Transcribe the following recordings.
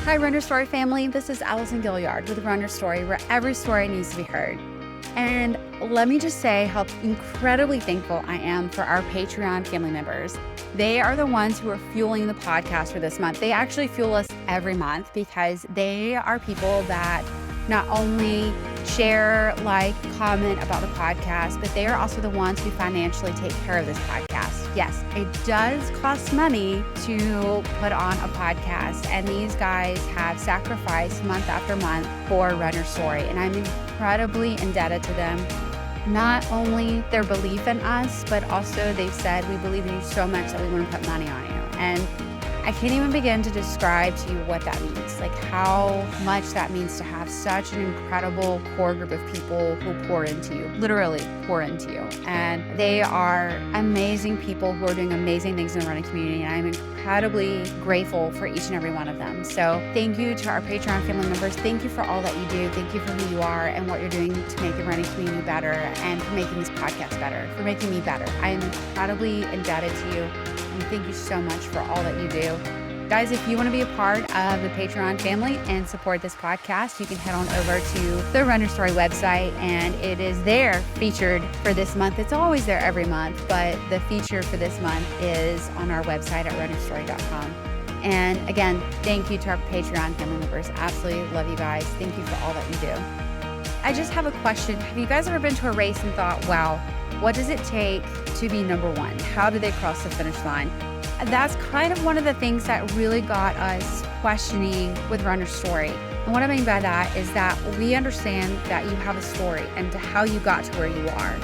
Hi, Runner Story family. This is Allison Gilliard with Runner Story, where every story needs to be heard. And let me just say how incredibly thankful I am for our Patreon family members. They are the ones who are fueling the podcast for this month. They actually fuel us every month because they are people that not only share, like, comment about the podcast, but they are also the ones who financially take care of this podcast. Yes, it does cost money to put on a podcast, and these guys have sacrificed month after month for Runner Story, and I'm incredibly indebted to them. Not only their belief in us, but also they've said, we believe in you so much that we want to put money on you. And I can't even begin to describe to you what that means, like how much that means to have such an incredible core group of people who pour into you, literally pour into you. And they are amazing people who are doing amazing things in the running community. And I'm incredibly grateful for each and every one of them. So thank you to our Patreon family members. Thank you for all that you do. Thank you for who you are and what you're doing to make the running community better and for making this podcast better, for making me better. I am incredibly indebted to you. And thank you so much for all that you do. Guys, if you want to be a part of the Patreon family and support this podcast, you can head on over to the Runner Story website, and it is there featured for this month. It's always there every month, but the feature for this month is on our website at runnerstory.com. And again, thank you to our Patreon family members. Absolutely love you guys. Thank you for all that you do. I just have a question. Have you guys ever been to a race and thought, wow, what does it take to be number one? How do they cross the finish line? That's kind of one of the things that really got us questioning with Runner Story. And what I mean by that is that we understand that you have a story and to how you got to where you are.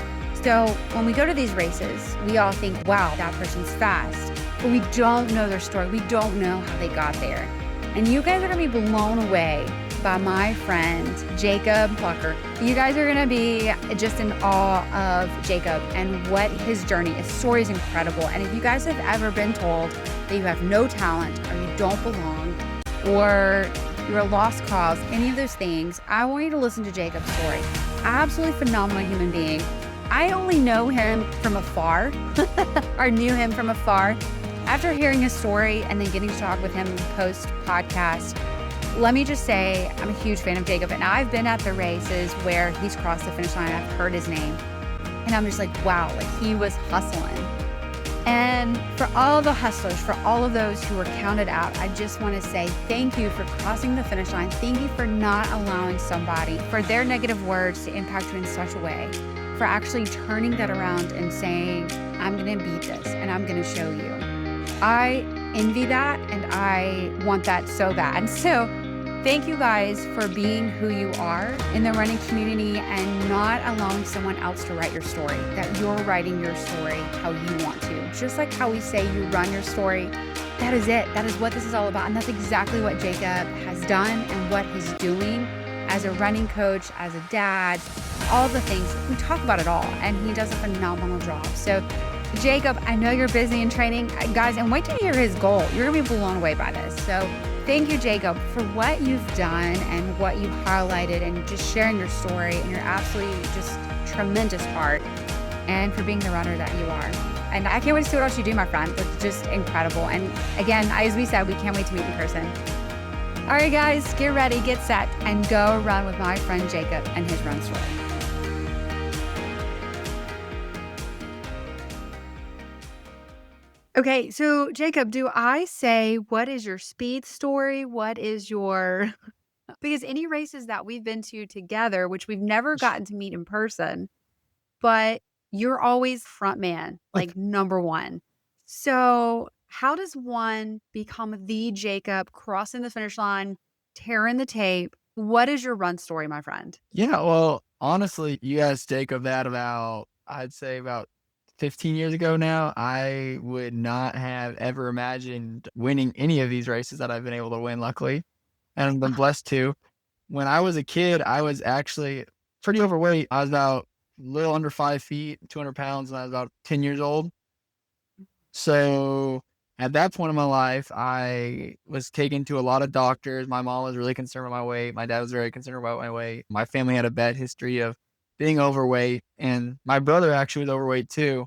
So when we go to these races, we all think, wow, that person's fast. But we don't know their story. We don't know how they got there. And you guys are going to be blown away by my friend, Jacob Plocher. You guys are gonna be just in awe of Jacob and what his journey, his story is incredible. And if you guys have ever been told that you have no talent or you don't belong or you're a lost cause, any of those things, I want you to listen to Jacob's story. Absolutely phenomenal human being. I only know him from afar, or knew him from afar. After hearing his story and then getting to talk with him post-podcast, let me just say, I'm a huge fan of Jacob, and I've been at the races where he's crossed the finish line. I've heard his name, and I'm just like, wow, like he was hustling. And for all the hustlers, for all of those who were counted out, I just want to say thank you for crossing the finish line. Thank you for not allowing somebody, for their negative words to impact you in such a way, for actually turning that around and saying, I'm going to beat this, and I'm going to show you. I envy that, and I want that so bad. So thank you guys for being who you are in the running community and not allowing someone else to write your story, that you're writing your story how you want to. Just like how we say you run your story, that is it. That is what this is all about. And that's exactly what Jacob has done and what he's doing as a running coach, as a dad, all the things. We talk about it all, and he does a phenomenal job. So Jacob, I know you're busy in training, guys, and wait till you hear his goal. You're gonna be blown away by this. So thank you, Jacob, for what you've done and what you've highlighted and just sharing your story and your absolutely just tremendous heart, and for being the runner that you are. And I can't wait to see what else you do, my friend. It's just incredible. And again, as we said, we can't wait to meet in person. All right, guys, get ready, get set, and go run with my friend Jacob and his run story. Okay, so Jacob, do I say, what is your speed story? What is your, because any races that we've been to together, which we've never gotten to meet in person, but you're always front man, like number one. So how does one become the Jacob crossing the finish line, tearing the tape? What is your run story, my friend? Yeah, well, honestly, you asked Jacob that about, I'd say about 15 years ago now. I would not have ever imagined winning any of these races that I've been able to win, luckily, and I've been blessed to. When I was a kid, I was actually pretty overweight. I was about a little under 5 feet, 200 pounds, and I was about 10 years old. So at that point in my life, I was taken to a lot of doctors. My mom was really concerned about my weight. My dad was very concerned about my weight. My family had a bad history of being overweight, and my brother actually was overweight too.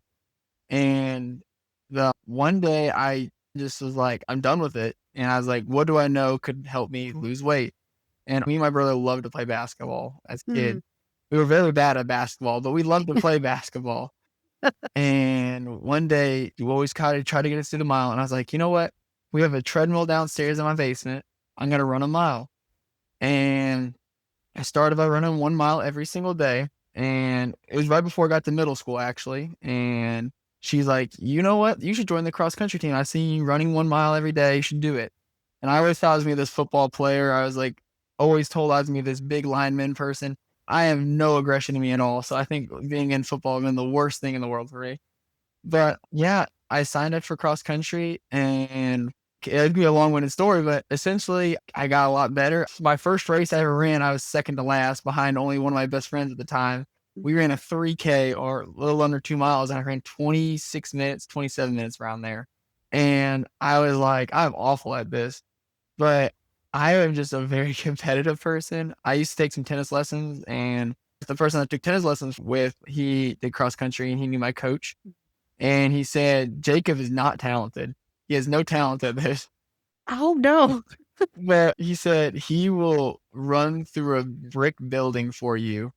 And the one day I Just was like, I'm done with it. And I was like, what do I know could help me lose weight? And me and my brother loved to play basketball as a Mm. kid. We were very bad at basketball, but we loved to play basketball. And one day, you always kind of try to get us to the mile. And I was like, you know what? We have a treadmill downstairs in my basement. I'm going to run a mile. And I started by running 1 mile every single day. And it was right before I got to middle school, actually. And she's like, you know what? You should join the cross country team. I see you running 1 mile every day. You should do it. And I always thought I was going to be this football player. I was like, always told I was going to be this big lineman person. I have no aggression in me at all. So I think being in football has been the worst thing in the world for me. But yeah, I signed up for cross country, and it'd be a long-winded story, but essentially I got a lot better. My first race I ever ran, I was second to last behind only one of my best friends at the time. We ran a 3K or a little under 2 miles, and I ran 26 minutes, 27 minutes around there. And I was like, I'm awful at this, but I am just a very competitive person. I used to take some tennis lessons, and the person I took tennis lessons with, he did cross country and he knew my coach. And he said, Jacob is not talented. He has no talent at this. Oh, no. But he said he will run through a brick building for you.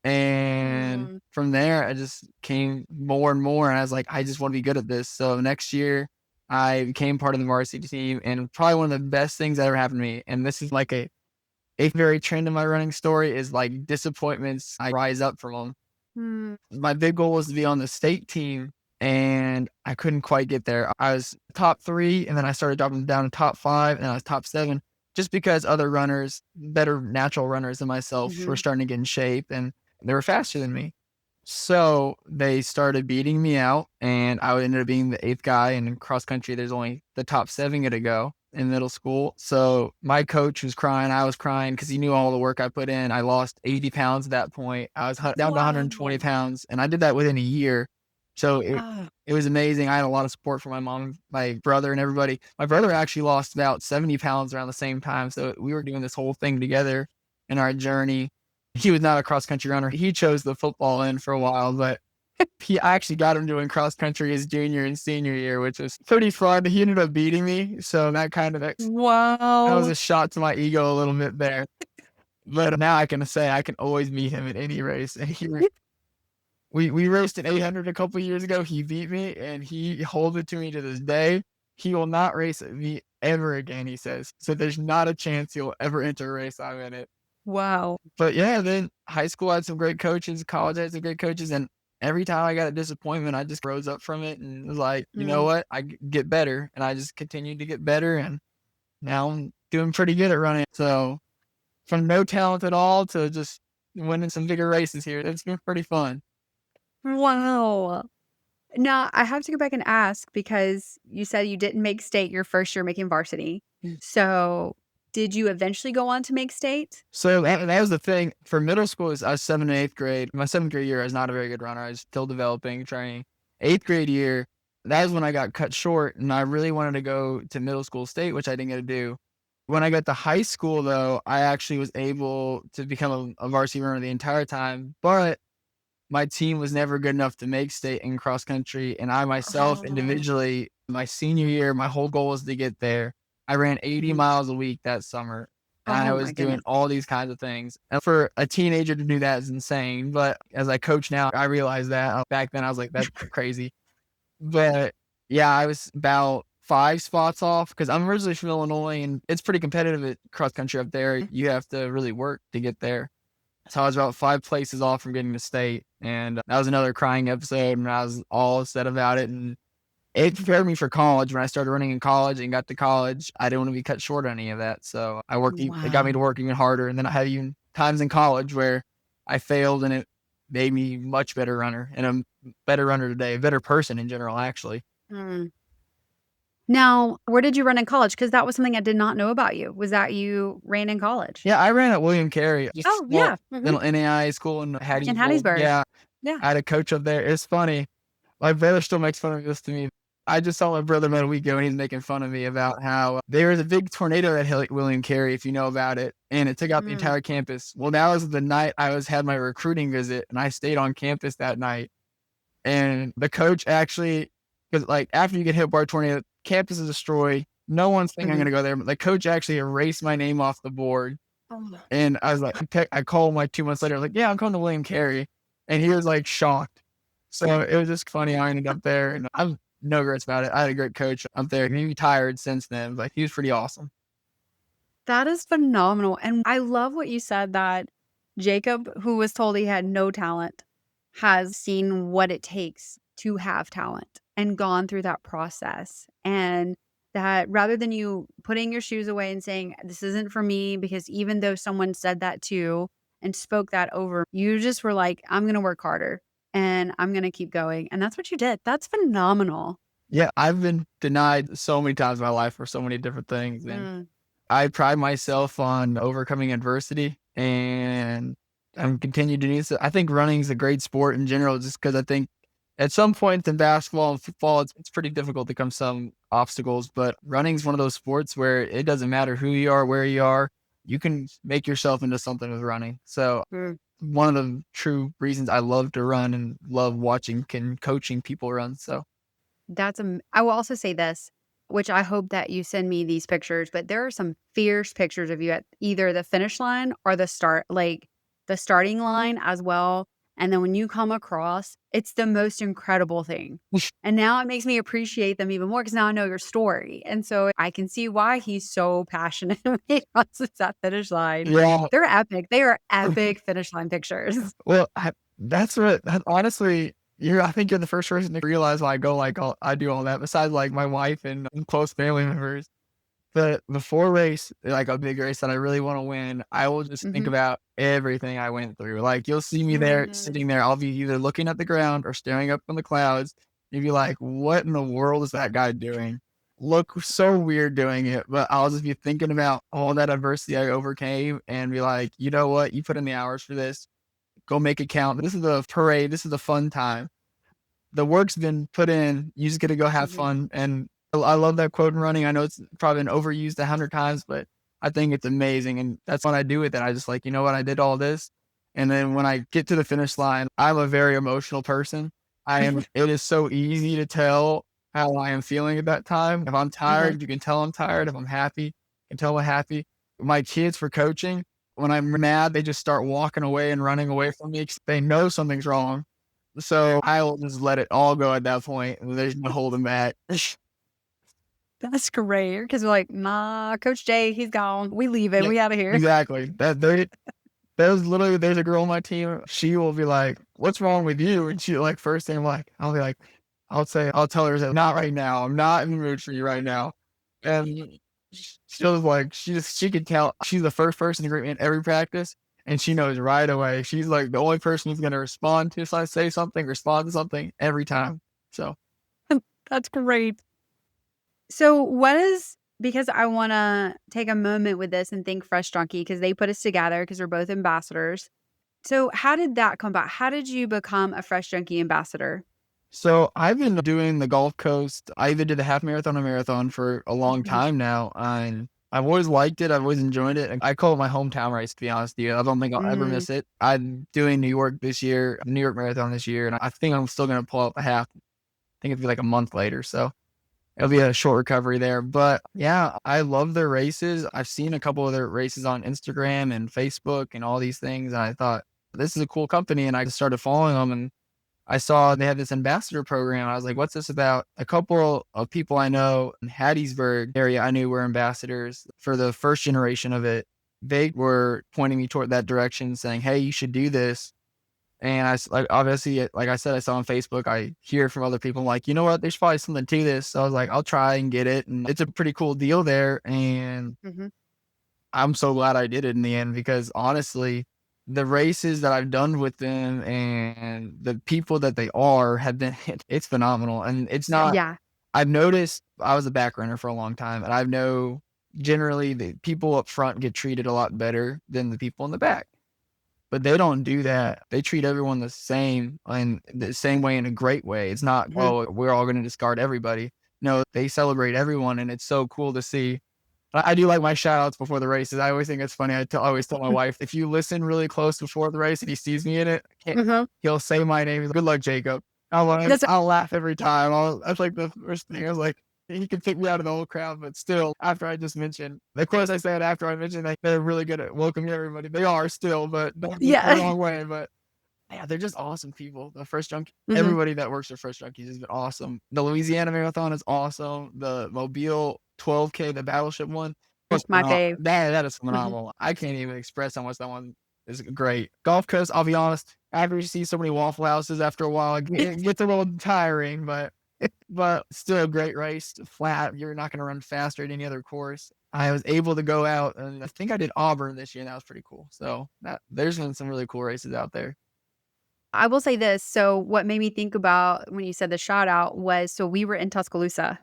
And Mm. from there, I just came more and more. And I was like, I just want to be good at this. So next year, I became part of the varsity team. And probably one of the best things that ever happened to me. And this is like a very trend in my running story is like disappointments. I rise up from them. Mm. My big goal was to be on the state team, and I couldn't quite get there. I was top 3, and then I started dropping down to top 5, and I was top 7, just because other runners, better natural runners than myself, were Mhm. starting to get in shape, and they were faster than me. So they started beating me out, and I ended up being the 8th guy. And in cross country, there's only the top 7 get to go in middle school. So my coach was crying. I was crying because he knew all the work I put in. I lost 80 pounds at that point. I was down to 120 Wow. pounds, and I did that within a year. So Ah. it was amazing. I had a lot of support from my mom, my brother, and everybody. My brother actually lost about 70 pounds around the same time. So we were doing this whole thing together in our journey. He was not a cross country runner. He chose the football end for a while, but I actually got him doing cross country his junior and senior year, which was pretty fun. He ended up beating me. So that was Wow. a shot to my ego a little bit there. But now I can say I can always beat him in any race. And we raced an 800 a couple years ago. He beat me, and he holds it to me to this day. He will not race me ever again, he says. So there's not a chance he'll ever enter a race I'm in it. Wow. But yeah, then high school I had some great coaches, college I had some great coaches, and every time I got a disappointment, I just rose up from it and was like, you know Mm. what? Get better. And I just continued to get better, and now I'm doing pretty good at running. So from no talent at all to just winning some bigger races here, it's been pretty fun. Wow. Now, I have to go back and ask because you said you didn't make state your first year making varsity. So, did you eventually go on to make state? So that was the thing for middle school is I was 7th and 8th grade. My 7th grade year, I was not a very good runner. I was still developing, training. 8th grade year, that was when I got cut short, and I really wanted to go to middle school state, which I didn't get to do. When I got to high school, though, I actually was able to become a varsity runner the entire time, but my team was never good enough to make state in cross country. And I myself Oh. individually, my senior year, my whole goal was to get there. I ran 80 Mhm. miles a week that summer, and I Oh was my doing goodness. all these kinds of things. And for a teenager to do that is insane. But as I coach now, I realize that back then I was like, that's crazy. But yeah, I was about 5 spots off because I'm originally from Illinois, and it's pretty competitive at cross country up there. You have to really work to get there. So I was about 5 places off from getting to state, and that was another crying episode, and I was all upset about it, and it prepared me for college. When I started running in college and got to college, I didn't want to be cut short on any of that, so it got me to Wow. work even harder, and then I had even times in college where I failed, and it made me much better runner, and I'm a better runner today, a better person in general, actually. Mm. Now, where did you run in college? Because that was something I did not know about you, was that you ran in college. Yeah, I ran at William Carey, a Oh, small yeah. Mhm. little NAIA school in In Hattiesburg. Hattiesburg. Yeah, Yeah. I had a coach up there. It's funny. My brother still makes fun of this to me. I just saw my brother about a week ago, and he's making fun of me about how there was a big tornado that hit William Carey, if you know about it, and it took out the Mm. entire campus. Well, that was the night I had my recruiting visit, and I stayed on campus that night. And the coach actually, because like after you get hit by a tornado, campus is destroyed. No one's thinking I'm Mhm. gonna go there. But the coach actually erased my name off the board. Oh. And I was like, I called him like 2 months later, like, yeah, I'm coming to William Carey. And he was like shocked. So it was just funny. I ended up there and I'm no regrets about it. I had a great coach up there. He retired since then, but he was pretty awesome. That is phenomenal, and I love what you said that Jacob, who was told he had no talent, has seen what it takes to have talent and gone through that process, and that rather than you putting your shoes away and saying, "This isn't for me," because even though someone said that too and spoke that over, you just were like, "I'm gonna work harder, and I'm gonna keep going," and that's what you did. That's phenomenal. Yeah, I've been denied so many times in my life for so many different things. And Mm, I pride myself on overcoming adversity and I'm continuing to do so. I think running is a great sport in general, just because I think at some points in basketball and football, it's pretty difficult to come some obstacles, but running is one of those sports where it doesn't matter who you are, where you are, you can make yourself into something with running. So mm. one of the true reasons I love to run and love watching and coaching people run. So I will also say this, which I hope that you send me these pictures, but there are some fierce pictures of you at either the finish line or the starting line as well. And then when you come across, it's the most incredible thing. And now it makes me appreciate them even more because now I know your story. And so I can see why he's so passionate when he crosses that finish line. yeah. They're epic. They are epic finish line pictures. Well, that's what honestly, I think you're the first person to realize why I go like I do all that besides like my wife and close family members. But before race, like a big race that I really want to win, I will just think Mhm. about everything I went through. Like you'll see me there Mm. sitting there. I'll be either looking at the ground or staring up in the clouds. You'd be like, what in the world is that guy doing? Look so weird doing it. But I'll just be thinking about all that adversity I overcame and be like, you know what? You put in the hours for this. Go make it count. This is the parade. This is the fun time. The work's been put in. You just get to go have Mhm. fun. And I love that quote in running. I know it's probably been overused 100 times, but I think it's amazing. And that's what I do with it. I just like, you know what? I did all this. And then when I get to the finish line, I'm a very emotional person. It is so easy to tell how I am feeling at that time. If I'm Uh-huh. tired, you can tell I'm tired. If I'm happy, you can tell I'm happy. My kids for coaching, when I'm mad, they just start walking away and running away from me 'cause they know something's wrong. So I'll just let it all go at that point. There's no holding back. That's great because 'cause we're like, "Nah, Coach Jay, he's gone. We leaving. Yeah, We outta here." exactly. There's literally there's a girl on my team. She will be like, "What's wrong with you?" And she like first thing I'll be like, I'll tell her that not right now. I'm not in the mood for you right now. And she'll like she can tell she's the first person to greet me in every practice. And she knows right away. She's like the only person who's gonna respond to if I say something, respond to something every time. So That's great. So, what is because I wanna take a moment with this and thank Fresh Junkie because they put us together because 'cause we're both ambassadors. So, how did that come about? How did you become a Fresh Junkie ambassador? So I've been doing the Gulf Coast. I even did a half marathon and marathon for a long Mhm. time now, and I've always liked it. I've always enjoyed it. And I call it my hometown race, to be honest with you. I don't think I'll ever Mm. miss it. I'm doing New York this year, New York Marathon this year, and I think I'm still going to pull out the half. I think it'll be like a month later, so it'll be a short recovery there. But yeah, I love their races. I've seen a couple of their races on Instagram and Facebook and all these things, and I thought this is a cool company, and I just started following them and I saw they had this ambassador program. I was like, what's this about? A couple of people I know in Hattiesburg area I knew were ambassadors for the first generation of it. They were pointing me toward that direction saying, hey, you should do this. And like, obviously, like I said, I saw on Facebook, I hear from other people like, you know what, there's probably something to this. So I was like, I'll try and get it. And it's a pretty cool deal there. And Mhm. I'm so glad I did it in the end because honestly, the races that I've done with them and the people that they are have been it's phenomenal. And it's not Yeah. I've noticed I was a back runner for a long time and I know generally the people up front get treated a lot better than the people in the back. But they don't do that. They treat everyone the same and the same way in a great way. It's not, Mhm. oh, we're all going to discard everybody. No, they celebrate everyone and it's so cool to see. I do like my shout outs before the races. I always think it's funny. I always tell my wife, if you listen really close before the race and he sees me in it, Mhm. he'll say my name. He's like, good luck, Jacob. That's I'll laugh every time. That's like the first thing. I was like, He could pick me out of the whole crowd, but still, after I just mentioned, of course, I said after I mentioned that they're really good at welcoming everybody. They are still, but not in the Yeah. wrong way. But yeah, they're just awesome people. The First Junkie, Mhm. everybody that works for First Junkies has been awesome. The Louisiana Marathon is awesome. The Mobile 12K, the Battleship one, was My fave. that is Mhm. phenomenal. I can't even express how much that one is great. Gulf Coast, I'll be honest, after you see so many Waffle Houses after a while, it gets a little tiring, but still a great race. Flat, you're not going to run faster at any other course. I was able to go out, and I think I did Auburn this year, and that was pretty cool. So there's been some really cool races out there. I will say this, so what made me think about when you said the shout out was so we were in Tuscaloosa,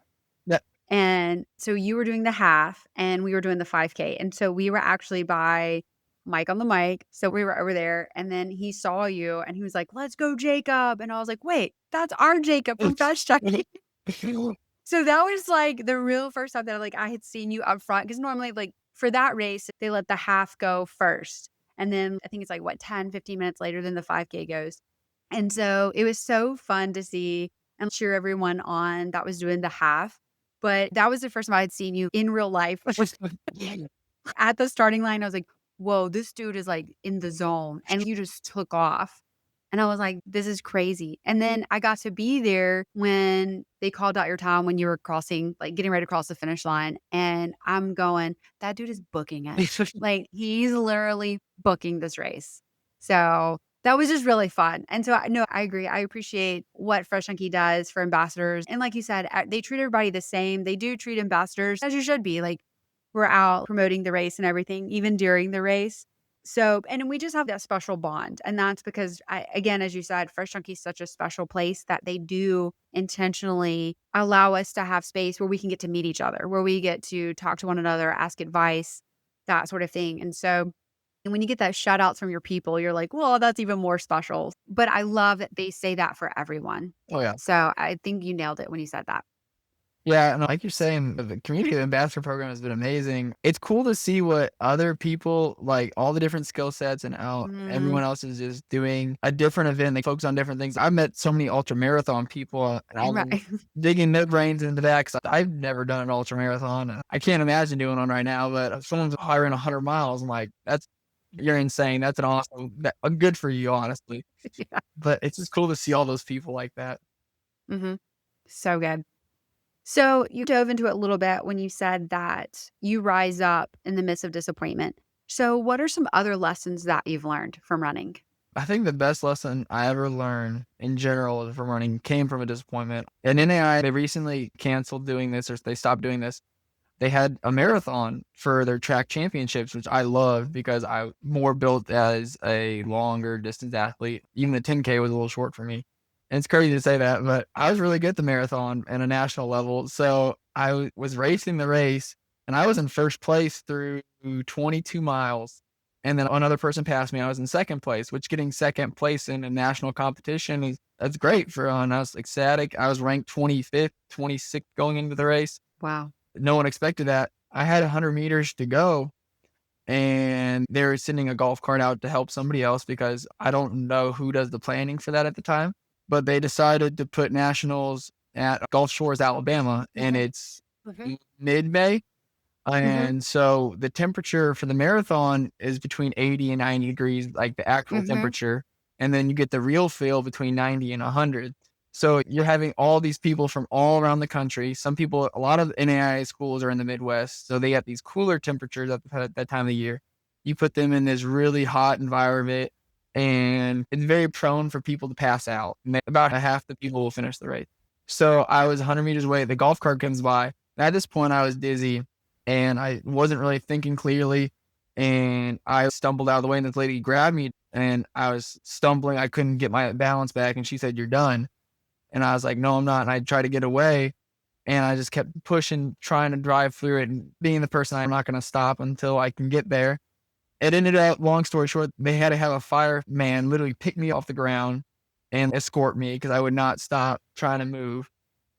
That and so you were doing the half and we were doing the 5K, and so we were actually by Mike on the mic, so we were over there, and then he saw you and he was like, "Let's go, Jacob," and I was like, "Wait, that's our Jacob from Fast Chucky." So that was, like, the real first time that, like, I had seen you up front because normally, like, for that race, they let the half go first, and then I think it's, like, what, 10, 15 minutes later, then the 5K goes. And so it was so fun to see and cheer everyone on that was doing the half, but that was the first time I had seen you in real life. At the starting line, I was like, "Whoa, this dude is, like, in the zone," and you just took off. And I was like, "This is crazy." And then I got to be there when they called out your time when you were crossing like, getting ready to cross the finish line, and I'm going, "That dude is booking it." Like, he's literally booking this race. So, that was just really fun. And so, I no, I agree. I appreciate what Fresh Junkie does for ambassadors. And like you said, they treat everybody the same. They do treat ambassadors as you should be. Like, we're out promoting the race and everything, even during the race. So, and we just have that special bond. And that's because again, as you said, Fresh Junkie is such a special place that they do intentionally allow us to have space where we can get to meet each other, where we get to talk to one another, ask advice, that sort of thing. And so, and when you get that shout outs from your people, you're like, well, that's even more special. But I love that they say that for everyone. Oh yeah. So I think you nailed it when you said that. Yeah, and like you're saying, the community ambassador program has been amazing. It's cool to see what other people like all the different skill sets and how Mhm. everyone else is just doing a different event. They focus on different things. I've met so many ultra marathon people, and I'm Right. digging their brains into that because I've never done an ultra marathon. I can't imagine doing one right now. But if someone's hiring 100 miles, I'm like, that's you're insane. That's an awesome, good for you, honestly. Yeah. But it's just cool to see all those people like that. Hmm. So good. So you dove into it a little bit when you said that you rise up in the midst of disappointment. So, what are some other lessons that you've learned from running? I think the best lesson I ever learned in general from running came from a disappointment. And NAI, they recently canceled doing this or they stopped doing this. They had a marathon for their track championships, which I loved because I more built as a longer distance athlete. Even the 10K was a little short for me. And it's crazy to say that, but I was really good at the marathon at a national level. So was racing the race and I was in first place through 22 miles. And then another person passed me. I was in second place, which getting second place in a national competition that's great for, and I was ecstatic. I was ranked 25th, 26th going into the race. Wow. No one expected that. I had 100 meters to go, and they were sending a golf cart out to help somebody else because I don't know who does the planning for that at the time. But they decided to put nationals at Gulf Shores, Alabama, and Mhm. it's Mhm. mid-May. Mhm. And so the temperature for the marathon is between 80 and 90 degrees, like the actual Mhm. temperature. And then you get the real feel between 90 and 100. So you're having all these people from all around the country. Some people, a lot of NAIA schools are in the Midwest. So they have these cooler temperatures at that time of the year. You put them in this really hot environment and it's very prone for people to pass out. About half the people will finish the race. So I was 100 meters away. The golf cart comes by. And at this point, I was dizzy and I wasn't really thinking clearly. And I stumbled out of the way, and this lady grabbed me, and I was stumbling. I couldn't get my balance back, and she said, "You're done." And I was like, "No, I'm not." And I tried to get away, and I just kept pushing, trying to drive through it, and being the person I'm not going to stop until I can get there. It ended up, long story short, they had to have a fireman literally pick me off the ground and escort me because I would not stop trying to move.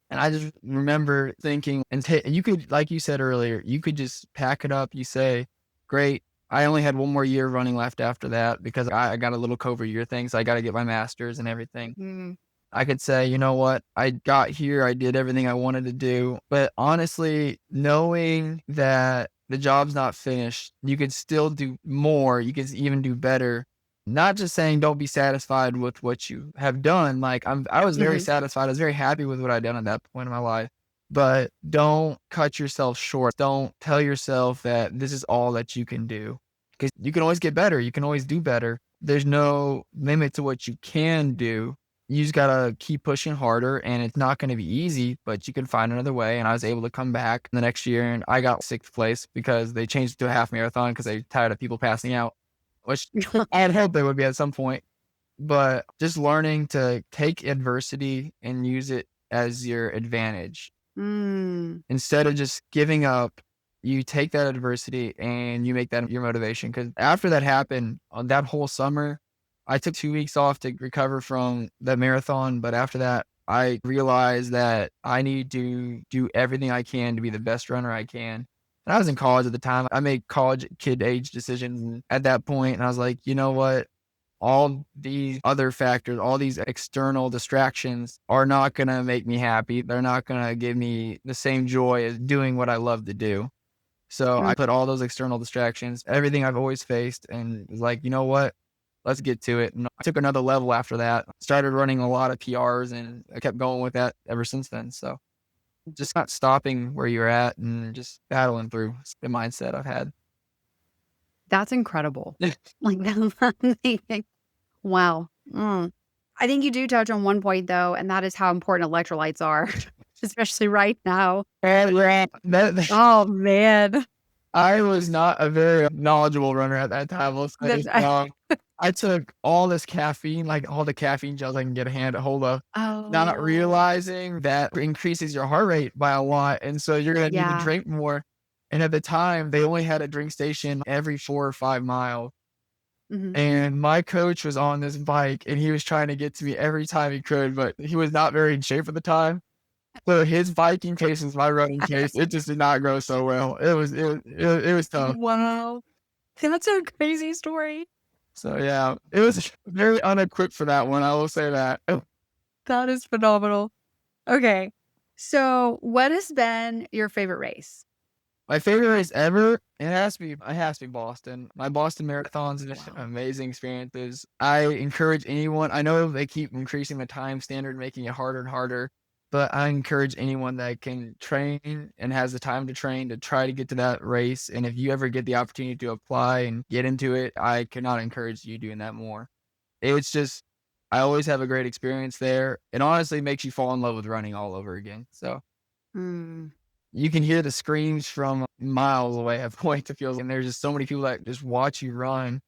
And I just remember thinking, and you could, like you said earlier, you could just pack it up. You say, great. I only had one more year running left after that because I got a little COVID year thing. So I got to get my master's and everything. Mhm. I could say, you know what, I got here, I did everything I wanted to do. But honestly, knowing that the job's not finished, you could still do more, you could even do better. Not just saying don't be satisfied with what you have done. Like I was very Mhm. satisfied. I was very happy with what I'd done at that point in my life. But don't cut yourself short. Don't tell yourself that this is all that you can do. Because you can always get better. You can always do better. There's no limit to what you can do. You just gotta keep pushing harder, and it's not gonna be easy, but you can find another way. And I was able to come back the next year, and I got 6th place because they changed it to a half marathon because they tired of people passing out, which I had hoped they would be at some point. But just learning to take adversity and use it as your advantage. Mm. Instead of just giving up, you take that adversity and you make that your motivation. Because after that happened, on that whole summer, I took 2 weeks off to recover from the marathon, but after that, I realized that I need to do everything I can to be the best runner I can. And I was in college at the time. I made college kid age decisions at that point, and I was like, "You know what? All these other factors, all these external distractions are not going to make me happy. They're not going to give me the same joy as doing what I love to do." So Mm. I put all those external distractions, everything I've always faced, and was like, you know what? Let's get to it. And I took another level after that, started running a lot of PRs, and I kept going with that ever since then. So just not stopping where you're at and just battling through. It's the mindset I've had. That's incredible. Like, that's amazing. Wow. Mm. I think you do touch on one point, though, and that is how important electrolytes are, especially right now. And yeah, Oh, man. I was not a very knowledgeable runner at that time, let's say. That I took all this caffeine, like all the caffeine gels I can get a hold of, not Oh, realizing that increases your heart rate by a lot, and so you're gonna need to yeah. drink more. And at the time, they only had a drink station every 4 or 5 miles, Mhm. and my coach was on this bike, and he was trying to get to me every time he could, but he was not very in shape at the time. So his biking pace was my running pace. It just did not go so well. It was tough. Wow. That's a crazy story. So yeah, it was very unequipped for that one, I will say that. That is phenomenal. Okay. So, what has been your favorite race? My favorite race ever, it has to be Boston. My Boston marathons and Wow. amazing experiences. I encourage anyone, I know they keep increasing the time standard, making it harder and harder, but I encourage anyone that can train and has the time to train to try to get to that race. And if you ever get the opportunity to apply and get into it, I cannot encourage you doing that more. It's just, I always have a great experience there. It honestly makes you fall in love with running all over again. So Mm, you can hear the screams from miles away at points, it feels, and there's just so many people that just watch you run.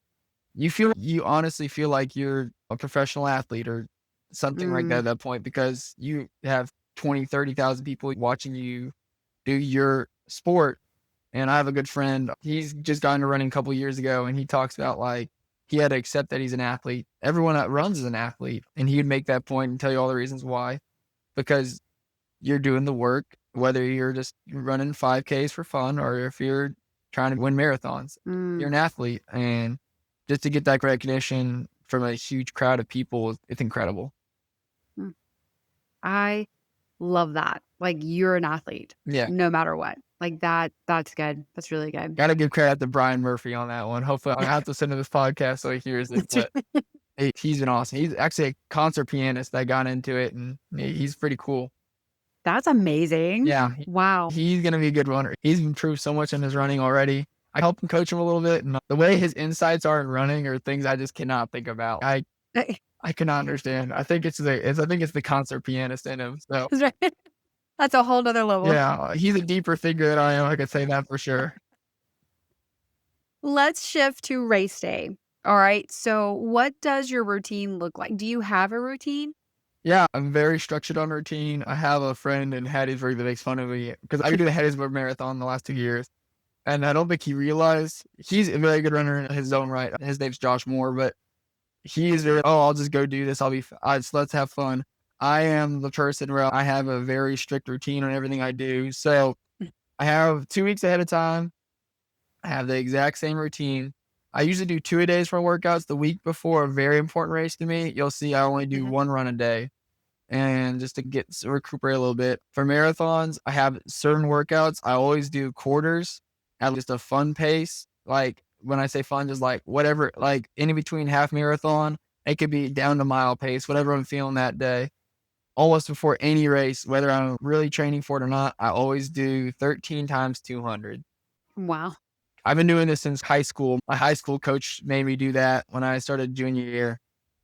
You honestly feel like you're a professional athlete or something like that mm, at that point because you have 20, 30,000 people watching you do your sport. And I have a good friend, he's just gotten to running a couple years ago, and he talks about, like, he had to accept that he's an athlete. Everyone that runs is an athlete, and he would make that point and tell you all the reasons why, because you're doing the work, whether you're just running 5Ks for fun or if you're trying to win marathons. You're mm, an athlete, and just to get that recognition from a huge crowd of people, it's incredible. mm. I love that. Like, you're an athlete Yeah. no matter what. Like, that's good. That's really good. Gotta give credit to Brian Murphy on that one. Hopefully, I'll have to send him this podcast so he hears it, That's but right. he's been awesome. He's actually a concert pianist that got into it, and he's pretty cool. That's amazing. Yeah, Wow. he's gonna be a good runner. He's improved so much in his running already. I help him coach him a little bit, and the way his insights are in running are things I just cannot think about. I cannot understand. I think it's the concert pianist in him. So That's right. That's a whole nother level. yeah, he's a deeper figure than I am. I could say that for sure. Let's shift to race day. All right. So, what does your routine look like? Do you have a routine? Yeah, I'm very structured on routine. I have a friend in Hattiesburg that makes fun of me because I do the Hattiesburg Marathon the last 2 years. And I don't think he realized he's a very good runner in his own right. His name's Josh Moore, but he is very, oh, I'll just go do this. Let's have fun. I am the person where I have a very strict routine on everything I do. So I have 2 weeks ahead of time. I have the exact same routine. I usually do 2 a days for workouts. The week before a very important race to me, you'll see I only do Mhm. one run a day. and just to recuperate a little bit. For marathons, I have certain workouts. I always do quarters at just a fun pace. Like when I say fun, just like whatever, like in between half marathon, it could be down to mile pace, whatever I'm feeling that day. Almost before any race, whether I'm really training for it or not, I always do 13 times 200. Wow. I've been doing this since high school. My high school coach made me do that when I started junior year.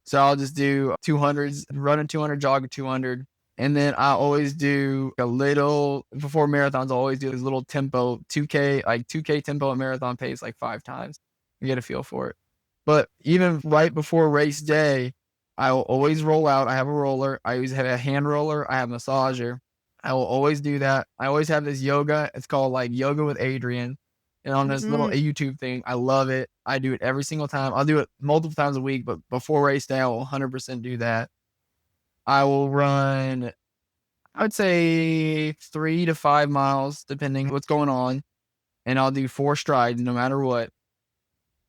So I'll just do 200s, run a 200, jog a 200. And then I always do a little, before marathons, I always do this little tempo, 2K, like 2K tempo at marathon pace, like 5 times. You get a feel for it. But even right before race day, I will always roll out. I have a roller. I always have a hand roller. I have a massager. I will always do that. I always have this yoga. It's called like Yoga with Adrian. And on this little YouTube thing, I love it. I do it every single time. I'll do it multiple times a week, but before race day, I will 100% do that. I will run, I would say 3 to 5 miles, depending what's going on. And I'll do 4 strides no matter what.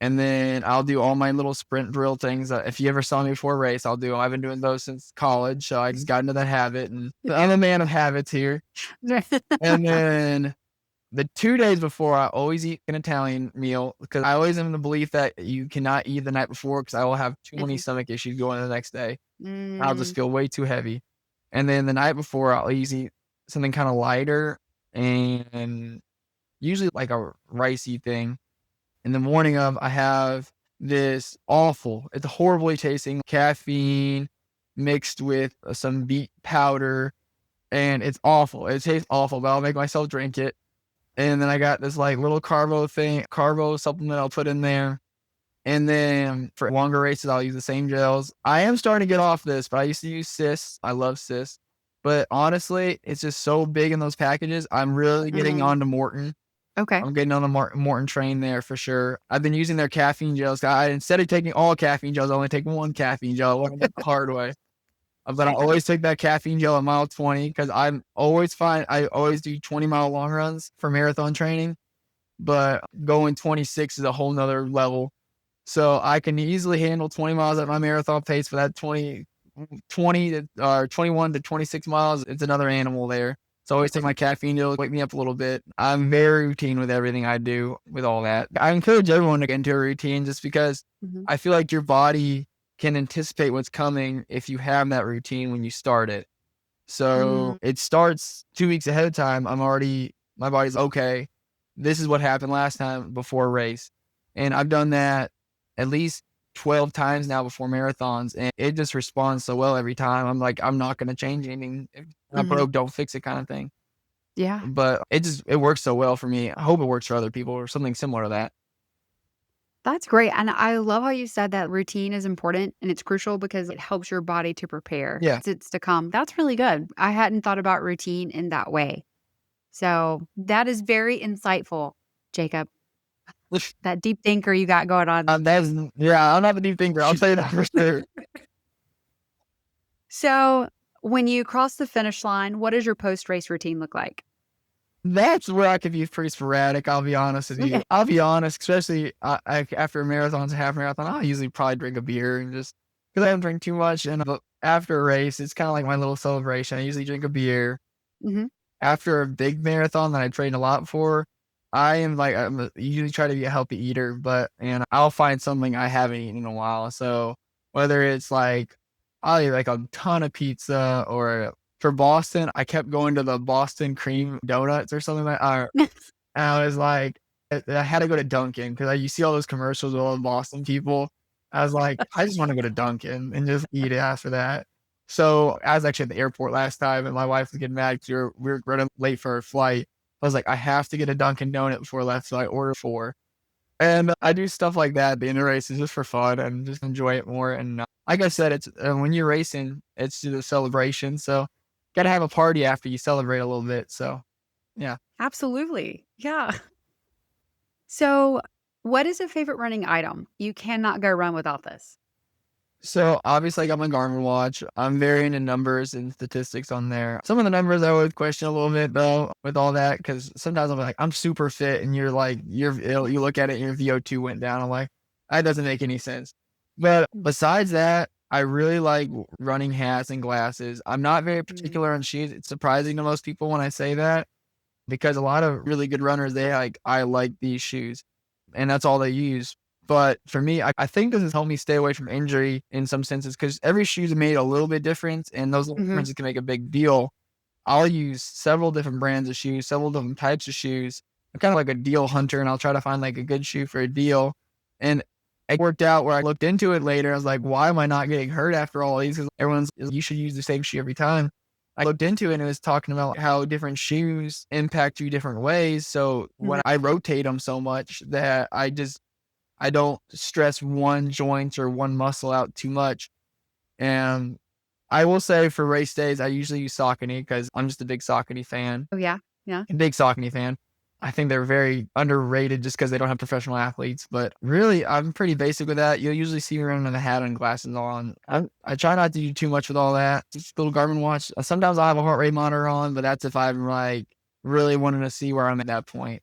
And then I'll do all my little sprint drill things. If you ever saw me before a race, I'll do. I've been doing those since college. So I just got into that habit. And I'm a man of habits here. And then the 2 days before, I always eat an Italian meal because I always am in the belief that you cannot eat the night before because I will have too many stomach issues going the next day. I'll just feel way too heavy. And then the night before, I'll eat something kind of lighter and usually like a ricey thing. In the morning of, I have this it's horribly tasting caffeine mixed with some beet powder, and it's awful. It tastes awful, but I'll make myself drink it. And then I got this like little carbo supplement I'll put in there. And then for longer races, I'll use the same gels. I am starting to get off this, but I used to use Cis. I love Cis. But honestly, it's just so big in those packages. I'm really getting on to Morton. Okay. I'm getting on the Morton train there for sure. I've been using their caffeine gels. Instead of taking all caffeine gels, I only take one caffeine gel. I learned it the hard way. But I always take that caffeine gel at mile 20 because I always do 20-mile long runs for marathon training, but going 26 is a whole nother level. So I can easily handle 20 miles at my marathon pace, for that 20 or 21 to 26 miles, it's another animal there. So I always take my caffeine to wake me up a little bit. I'm very routine with everything I do with all that. I encourage everyone to get into a routine just because I feel like your body can anticipate what's coming if you have that routine when you start it. So it starts 2 weeks ahead of time. My body's okay. This is what happened last time before a race. And I've done that at least 12 times now before marathons, and it just responds so well every time. I'm like, I'm not going to change anything. If I'm broke, don't fix it kind of thing. Yeah. But it works so well for me. I hope it works for other people or something similar to that. That's great. And I love how you said that routine is important and it's crucial because it helps your body to prepare. Yeah. It's to come. That's really good. I hadn't thought about routine in that way. So that is very insightful, Jacob. That deep thinker you got going on. I'm not a deep thinker. I'll say that for sure. So when you cross the finish line, what does your post-race routine look like? That's where I could be pretty sporadic. I'll be honest with you. I'll be honest, especially after marathons and half marathon, I'll usually probably drink a beer and just because I don't drink too much. And after a race, it's kind of like my little celebration. I usually drink a beer. After a big marathon that I trained a lot for, I usually try to be a healthy eater, and I'll find something I haven't eaten in a while. So whether it's like, I'll eat like a ton of pizza, or for Boston, I kept going to the Boston cream donuts or something like that. And I was like, I had to go to Dunkin' because you see all those commercials with all the Boston people. I was like, I just want to go to Dunkin' and just eat it after that. So I was actually at the airport last time, and my wife was getting mad because we were running late for our flight. I was like, I have to get a Dunkin' Donut before I left, so I ordered 4. And I do stuff like that at the end of races just for fun and just enjoy it more. And like I said, it's when you're racing, it's just a celebration. So got to have a party after you celebrate a little bit. So yeah. Absolutely. Yeah. So what is a favorite running item? You cannot go run without this. So obviously I got my Garmin watch. I'm very into numbers and statistics on there. Some of the numbers I would question a little bit though with all that, because sometimes I'm like, I'm super fit, and you're like, you look at it and your VO2 went down. I'm like, that doesn't make any sense. But besides that, I really like running hats and glasses. I'm not very Mm. particular on shoes. It's surprising to most people when I say that because a lot of really good runners, they like, I like these shoes, and that's all they use. But for me, I think this has helped me stay away from injury in some senses because every shoe's made a little bit different, and those little Mhm. differences can make a big deal. I'll use several different brands of shoes, several different types of shoes. I'm kind of like a deal hunter, and I'll try to find like a good shoe for a deal. And it worked out where I looked into it later. I was like, why am I not getting hurt after all these? Because everyone's, you should use the same shoe every time. I looked into it and it was talking about how different shoes impact you different ways. So when Mhm. I rotate them so much that I don't stress one joint or one muscle out too much. And I will say for race days, I usually use Saucony because I'm just a big Saucony fan. Oh, yeah? Yeah. A big Saucony fan. I think they're very underrated just because they don't have professional athletes. But really, I'm pretty basic with that. You'll usually see me running with a hat and glasses on. I try not to do too much with all that. Just a little Garmin watch. Sometimes I'll have a heart rate monitor on, but that's if I'm like really wanting to see where I'm at that point.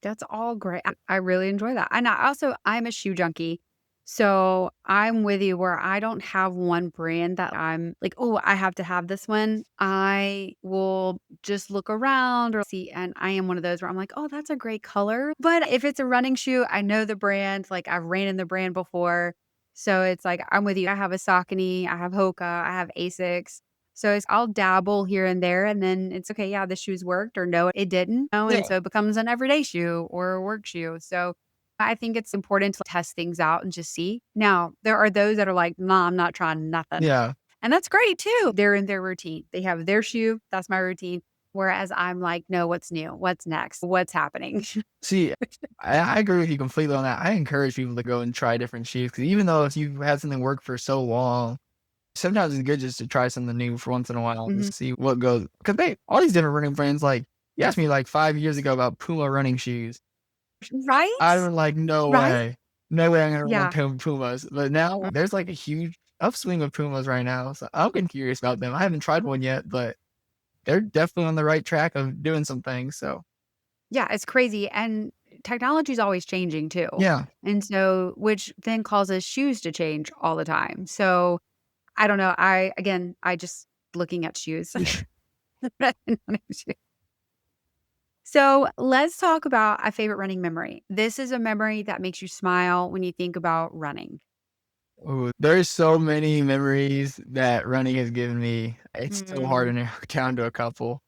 That's all great. I really enjoy that. And I'm a shoe junkie. So I'm with you where I don't have one brand that I'm like, oh, I have to have this one. I will just look around or see. And I am one of those where I'm like, oh, that's a great color. But if it's a running shoe, I know the brand, like I've ran in the brand before. So it's like, I'm with you. I have a Saucony, I have Hoka, I have Asics. So I'll dabble here and there, and then it's okay. Yeah, the shoes worked, or no, it didn't. And Yeah. so it becomes an everyday shoe or a work shoe. So I think it's important to test things out and just see. Now, there are those that are like, nah, I'm not trying nothing. Yeah. And that's great too. They're in their routine. They have their shoe. That's my routine. Whereas I'm like, no, what's new? What's next? What's happening? See, I agree with you completely on that. I encourage people to go and try different shoes because even though if you've had something work for so long, sometimes it's good just to try something new for once in a while and Mhm. see what goes. Because they all these different running brands, like you asked me like 5 years ago about Puma running shoes. I Right? was like, no Right? way, no way I'm gonna run Yeah. Pumas. But now there's like a huge upswing of Pumas right now, so I'm getting curious about them. I haven't tried one yet, but they're definitely on the right track of doing some things. So Yeah, it's crazy, and technology is always changing too. yeah, And so which then causes shoes to change all the time. So, I don't know, I just looking at shoes. So, let's talk about a favorite running memory. This is a memory that makes you smile when you think about running. ooh, there's so many memories that running has given me. It's so hard Mm, to narrow it down to a couple.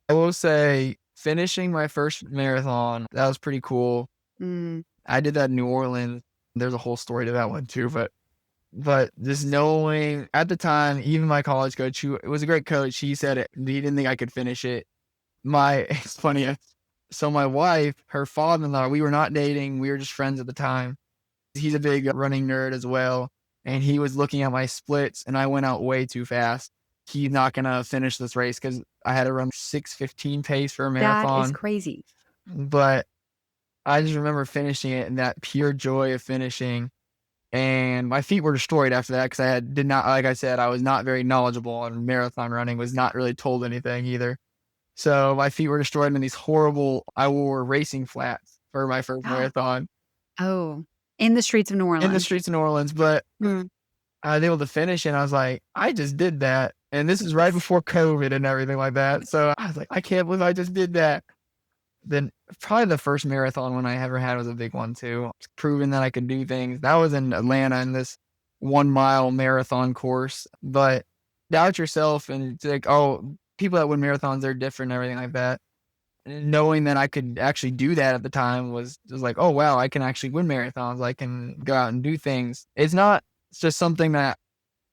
I will say finishing my first marathon, that was pretty cool. mm. I did that in New Orleans. There's a whole story to that one too, but just knowing at the time, even my college coach, who was a great coach, he said it, he didn't think I could finish it. It's funny. So my wife, her father-in-law, we were not dating. We were just friends at the time. He's a big running nerd as well. And he was looking at my splits and I went out way too fast. He's not going to finish this race because I had to run 6:15 pace for a That is marathon. crazy. But I just remember finishing it and that pure joy of finishing. And my feet were destroyed after that because did not, like I said, I was not very knowledgeable on marathon running, was not really told anything either. So my feet were destroyed in these horrible, I wore racing flats for my first marathon Oh, in the streets of New in the Orleans. streets of New Orleans, but Mm. I was able to finish and I was like, I just did that. And this is right before COVID and everything like that. So I was like, I can't believe I just did that. Then probably the first marathon one I ever had was a big one too. Proving that I could do things. That was in Atlanta in this 1 mile marathon course. But doubt yourself and it's like, oh, people that win marathons, they're different and everything like that. And knowing that I could actually do that at the time was like, oh wow, I can actually win marathons. I can go out and do things. It's just something that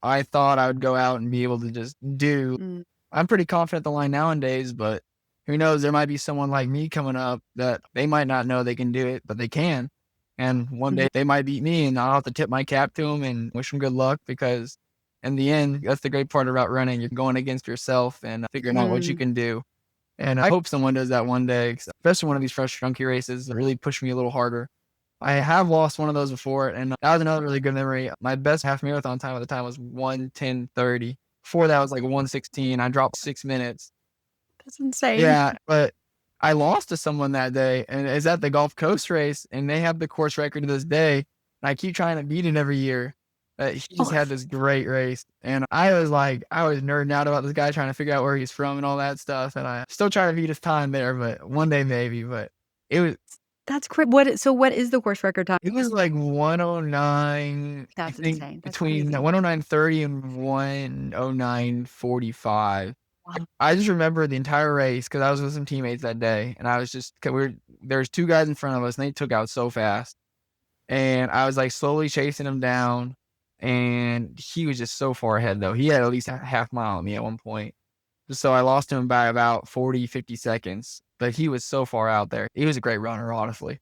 I thought I would go out and be able to just do. Mm, I'm pretty confident the line nowadays, but who knows? There might be someone like me coming up that they might not know they can do it, but they can. And one mhm, day they might beat me, and I'll have to tip my cap to them and wish them good luck because, in the end, that's the great part about running. You're going against yourself and figuring out what you mm, can do. And I hope someone does that one day, especially one of these fresh junkie races that really push me a little harder. I have lost one of those before, and that was another really good memory. My best half marathon time at the time was 1:10:30. Before that was like 1:16. I dropped 6 minutes. that's insane. Yeah, but I lost to someone that day, and it's at the Gulf Coast race, and they have the course record to this day. And I keep trying to beat it every year. He just Oh, had this great race, and I was nerding out about this guy trying to figure out where he's from and all that stuff, and I still try to beat his time there, but one day maybe, but it was that's great. What is the course record time? it was like 109, I That's think insane. That's between crazy. 109.30 and 109.45. Wow. I just remember the entire race because I was with some teammates that day, and I was just 'cause there's 2 guys in front of us, and they took out so fast, and I was, like, slowly chasing him down, and he was just so far ahead, though. He had at least a half mile on me at one point. So I lost him by about 40, 50 seconds, but he was so far out there. He was a great runner, honestly.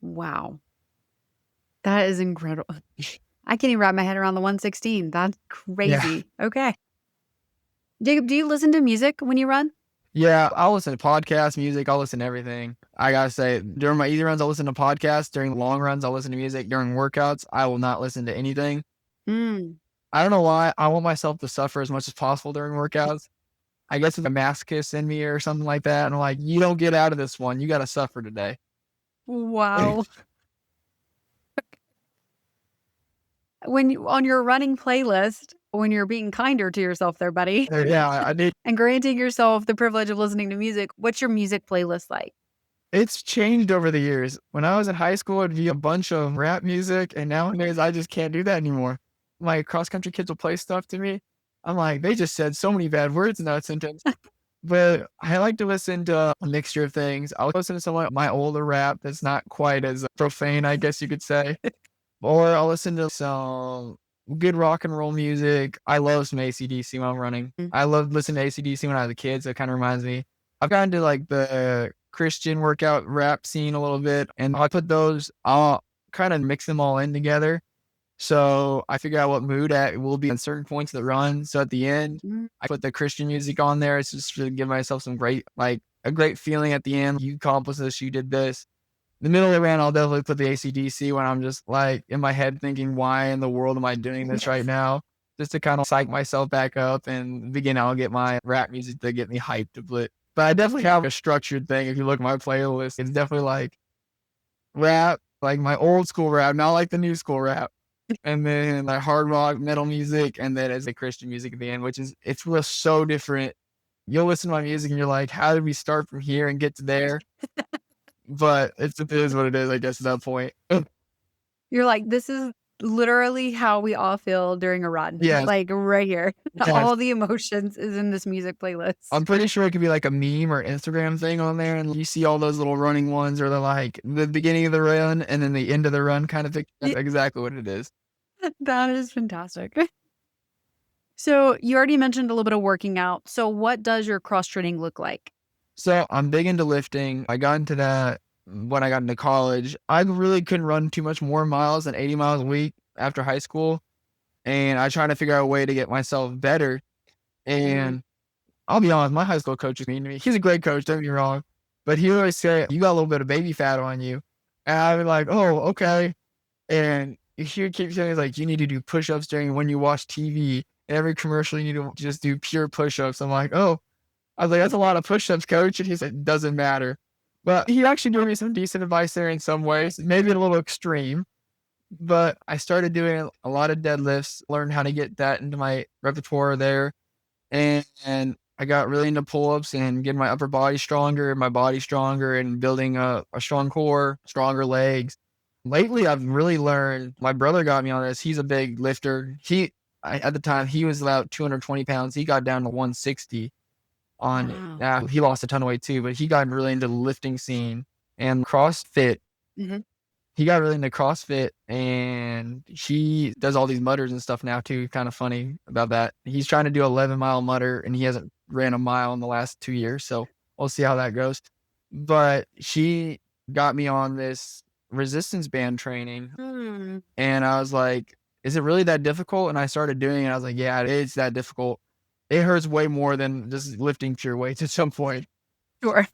Wow. That is incredible. I can't even wrap my head around the 116. That's Yeah. crazy. Okay. Jacob, do you listen to music when you run? Yeah, I'll listen to podcasts, music, I'll listen to everything. I gotta say, during my easy runs, I'll listen to podcasts. During long runs, I'll listen to music. During workouts, I will not listen to anything. Mm. I don't know why. I want myself to suffer as much as possible during workouts. I guess it's a masochist in me or something like that. And I'm like, you don't get out of this one. You gotta suffer today. Wow. When you on your running playlist, when you're being kinder to yourself there, buddy, Yeah, I need and granting yourself the privilege of listening to music, what's your music playlist like? it's changed over the years. When I was in high school, it'd be a bunch of rap music, and nowadays I just can't do that anymore. My cross country kids will play stuff to me. I'm like, they just said so many bad words in that sentence. But I like to listen to a mixture of things. I'll listen to some of my older rap that's not quite as profane, I guess you could say. Or I'll listen to some good rock and roll music. I love some AC/DC when I'm running. Mm. I loved listening to AC/DC when I was a kid, so it kinda reminds me I've gotten to, like, the Christian workout rap scene a little bit, and I'll kinda mix them all in together. So I figure out what mood it will be at certain points of the run. So at the end, Mm. I put the Christian music on there. It's just to give myself some a great feeling at the end. You accomplished this, you did this. The middle of the run, I'll definitely put the AC/DC when I'm just like in my head thinking, why in the world am I doing this right Yes. now? Just to kind of psych myself back up and begin, I'll get my rap music to get me hyped a bit. But I definitely have a structured thing. If you look at my playlist, it's definitely like rap, like my old school rap, not like the new school rap. And then like hard rock, metal music, and then as a Christian music at the end, it's real so different. You'll listen to my music and you're like, how did we start from here and get to there? But it is what it is, I guess, at that point. You're like, "This is literally how we all feel during a run." Yes, Like, right here. yes. All the emotions is in this music playlist. I'm pretty sure it could be like a meme or Instagram thing on there, and you see all those little running ones, or they're like the beginning of the run and then the end of the run kind of thing. That's Ye exactly what it is. that is fantastic. So, you already mentioned a little bit of working out. So, what does your cross training look like? So I'm big into lifting. I got into that when I got into college. I really couldn't run too much more miles than 80 miles a week after high school. And I tried to figure out a way to get myself better. Mm. And I'll be honest, my high school coach is mean to me. He's a great coach, don't get me wrong. But he always say, you got a little bit of baby fat on you. And I'd be like, oh, okay. And he keeps saying, like, you need to do push ups during when you watch TV. Every commercial, you need to just do pure push ups. I'm like, oh, I was like, "That's a lot of push-ups, coach." And he said, "Doesn't matter." But he actually gave me some decent advice there in some ways, maybe a little extreme, but I started doing a lot of deadlifts, learned how to get that into my repertoire there, and I got really into pull-ups and getting my upper body stronger, and building a strong core, stronger legs. Lately, I've really learned my brother got me on this. He's a big lifter. At the time, he was about 220 pounds. He got down to 160 on Wow. he lost a ton of weight too, but he got really into the lifting scene and CrossFit. Mhm. He got really into CrossFit and he does all these mutters and stuff now too. Kind of funny about that. He's trying to do 11-mile mutter and he hasn't ran a mile in the last 2 years. So we'll see how that goes. But she got me on this resistance band training Mm. and I was like, is it really that difficult? And I started doing it. I was like, yeah, it's that difficult. It hurts way more than just lifting pure weights at some point. Sure.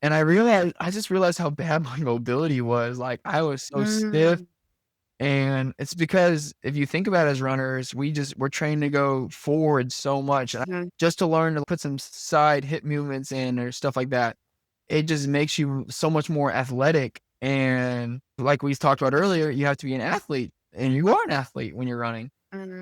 And I just realized how bad my mobility was. Like I was so stiff. Mm. And it's because if you think about it as runners, we're trained to go forward so much. Mhm. Just to learn to put some side hip movements in or stuff like that. It just makes you so much more athletic. And like we talked about earlier, you have to be an athlete and you are an athlete when you're running.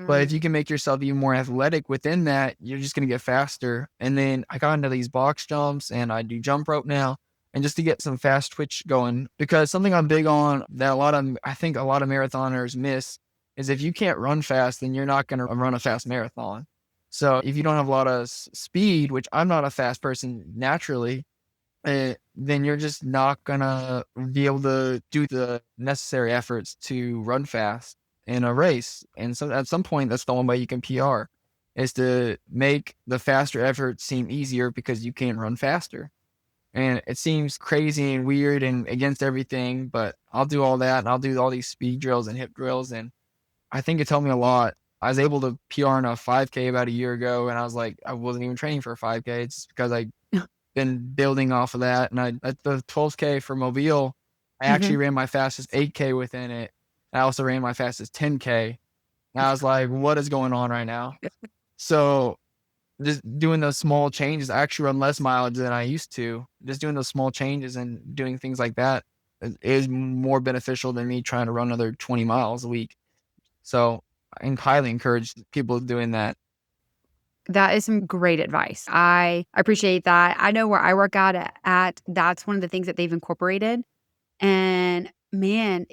But Mm. if you can make yourself even more athletic within that, you're just gonna get faster. And then I got into these box jumps and I do jump rope now, and just to get some fast twitch going. Because something I'm big on that I think a lot of marathoners miss is if you can't run fast, then you're not gonna run a fast marathon. So if you don't have a lot of speed, which I'm not a fast person naturally, then you're just not gonna be able to do the necessary efforts to run fast in a race. And so at some point, that's the only way you can PR is to make the faster effort seem easier because you can run faster. And it seems crazy and weird and against everything, but I'll do all that and I'll do all these speed drills and hip drills. And I think it's helped me a lot. I was able to PR in a 5K about a year ago, and I was like, I wasn't even training for a 5K. It's just because I been building off of that. And I at the 12K for Mobile, I Mhm. actually ran my fastest 8K within it. I also ran my fastest 10K. And I was like, what is going on right now? So just doing those small changes, I actually run less mileage than I used to. Just doing those small changes and doing things like that is more beneficial than me trying to run another 20 miles a week. So I highly encourage people doing that. That is some great advice. I appreciate that. I know where I work out at, that's one of the things that they've incorporated. And man,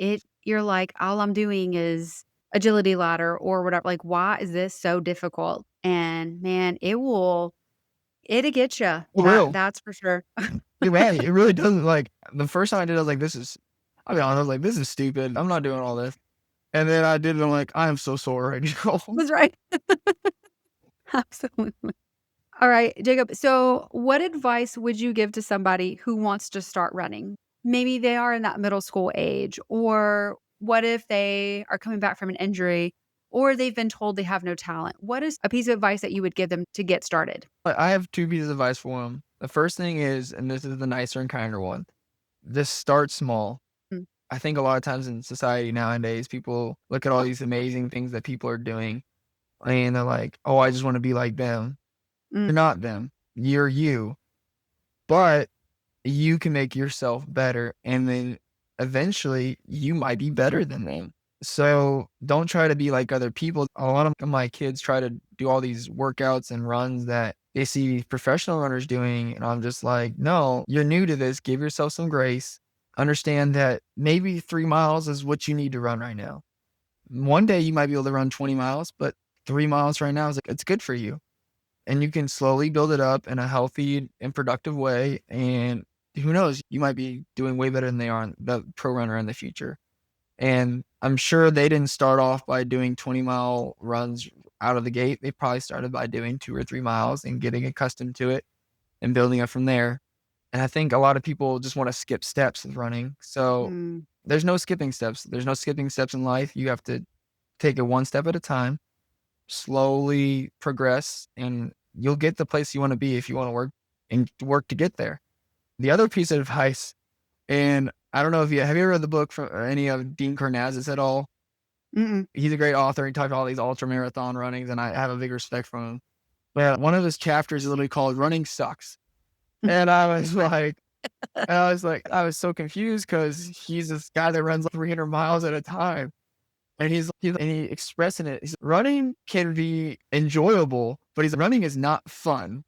you're like, all I'm doing is agility ladder or whatever. Like, why is this so difficult? And man, it'll get you. For real. That's for sure. Man, it really doesn't like the first time I did, I was like, I'll be honest, I was like, this is stupid. I'm not doing all this. And then I did it. I'm like, I am so sore right now. Was right. Absolutely. All right, Jacob. So, what advice would you give to somebody who wants to start running? Maybe they are in that middle school age, or what if they are coming back from an injury, or they've been told they have no talent? What is a piece of advice that you would give them to get started? But I have two pieces of advice for him. The first thing is, and this is the nicer and kinder one, just start small. Mm, I think a lot of times in society nowadays, people look at all these amazing things that people are doing and they're like, oh, I just want to be like them. mm, You're not them. You're you. But you can make yourself better. And then eventually you might be better than them. So don't try to be like other people. A lot of my kids try to do all these workouts and runs that they see these professional runners doing. And I'm just like, no, you're new to this. Give yourself some grace. Understand that maybe 3 miles is what you need to run right now. One day you might be able to run 20 miles, but 3 miles right now is like, it's good for you. And you can slowly build it up in a healthy and productive way. And who knows, you might be doing way better than they are, the pro runner in the future. And I'm sure they didn't start off by doing 20-mile runs out of the gate. They probably started by doing 2 or 3 miles and getting accustomed to it and building up from there. And I think a lot of people just want to skip steps with running. So mm, there's no skipping steps. There's no skipping steps in life. You have to take it one step at a time, slowly progress, and you'll get the place you want to be if you want to work to get there. The other piece of advice, and I don't know if have you ever read the book from any of Dean Karnazes at all? mm, He's a great author. He talked about all these ultra marathon runnings, and I have a big respect for him. But one of his chapters is literally called "Running Sucks," mm. and I was so confused because he's this guy that runs like 300 miles at a time. And he expressing it. He's running can be enjoyable, but running is not fun.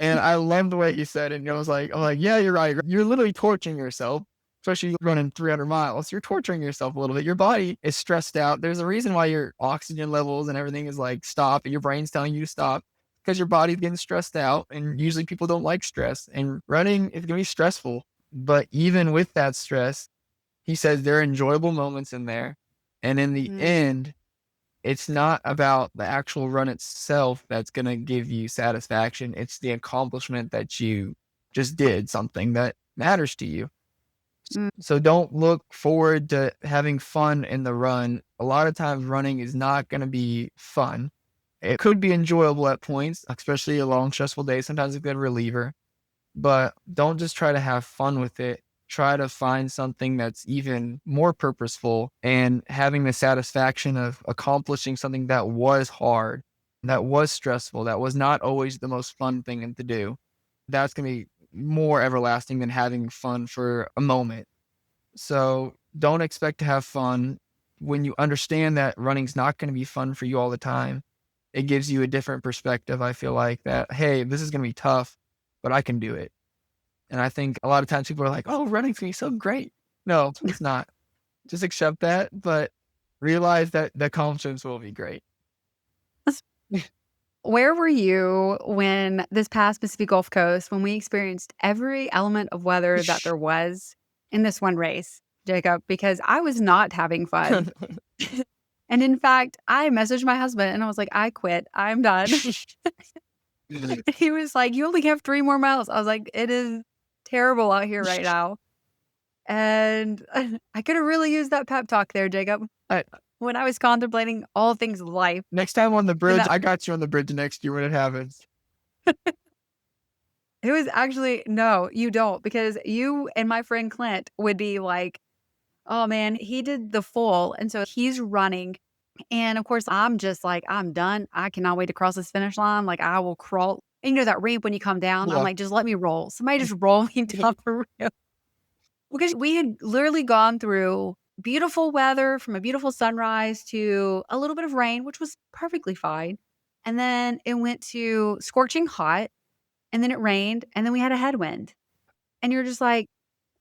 And I love the way he said it. And I'm like, yeah, you're right. You're literally torturing yourself, especially running 300 miles. You're torturing yourself a little bit. Your body is stressed out. There's a reason why your oxygen levels and everything is like stop, and your brain's telling you to stop because your body's getting stressed out. And usually people don't like stress. And running is gonna be stressful. But even with that stress, he says there are enjoyable moments in there. And in the Mm, end, it's not about the actual run itself that's going to give you satisfaction. It's the accomplishment that you just did something that matters to you. mm, So don't look forward to having fun in the run. A lot of times running is not going to be fun. It could be enjoyable at points, especially a long, stressful day. Sometimes it's a good reliever, but don't just try to have fun with it. Try to find something that's even more purposeful and having the satisfaction of accomplishing something that was hard, that was stressful, that was not always the most fun thing to do. That's going to be more everlasting than having fun for a moment. So don't expect to have fun. when you understand that running's not going to be fun for you all the time, it gives you a different perspective. I feel like that, hey, this is going to be tough, but I can do it. And I think a lot of times people are like, oh, running's going to be so great. No, it's not. Just accept that, but realize that the accomplishments will be great. Where were you when this past Pacific Gulf Coast, when we experienced every element of weather that there was in this one race, Jacob? Because I was not having fun. And in fact, I messaged my husband and I was like, I quit. I'm done. He was like, you only have 3 more miles. I was like, it is terrible out here right now. And I could have really used that pep talk there, Jacob, I, when I was contemplating all things life. next time on the And bridge, that I got you on the bridge next year when it happens. it was actually no, you don't, because you and my friend Clint would be like, oh man, he did the full. And so he's running. And of course, I'm just like, I'm done. I cannot wait to cross this finish line. Like, I will crawl. And you know that ramp when you come down? I'm Yeah. like, just let me roll. Somebody just roll me down the ramp. Because we had literally gone through beautiful weather from a beautiful sunrise to a little bit of rain, which was perfectly fine. And then it went to scorching hot, and then it rained, and then we had a headwind. And you're just like,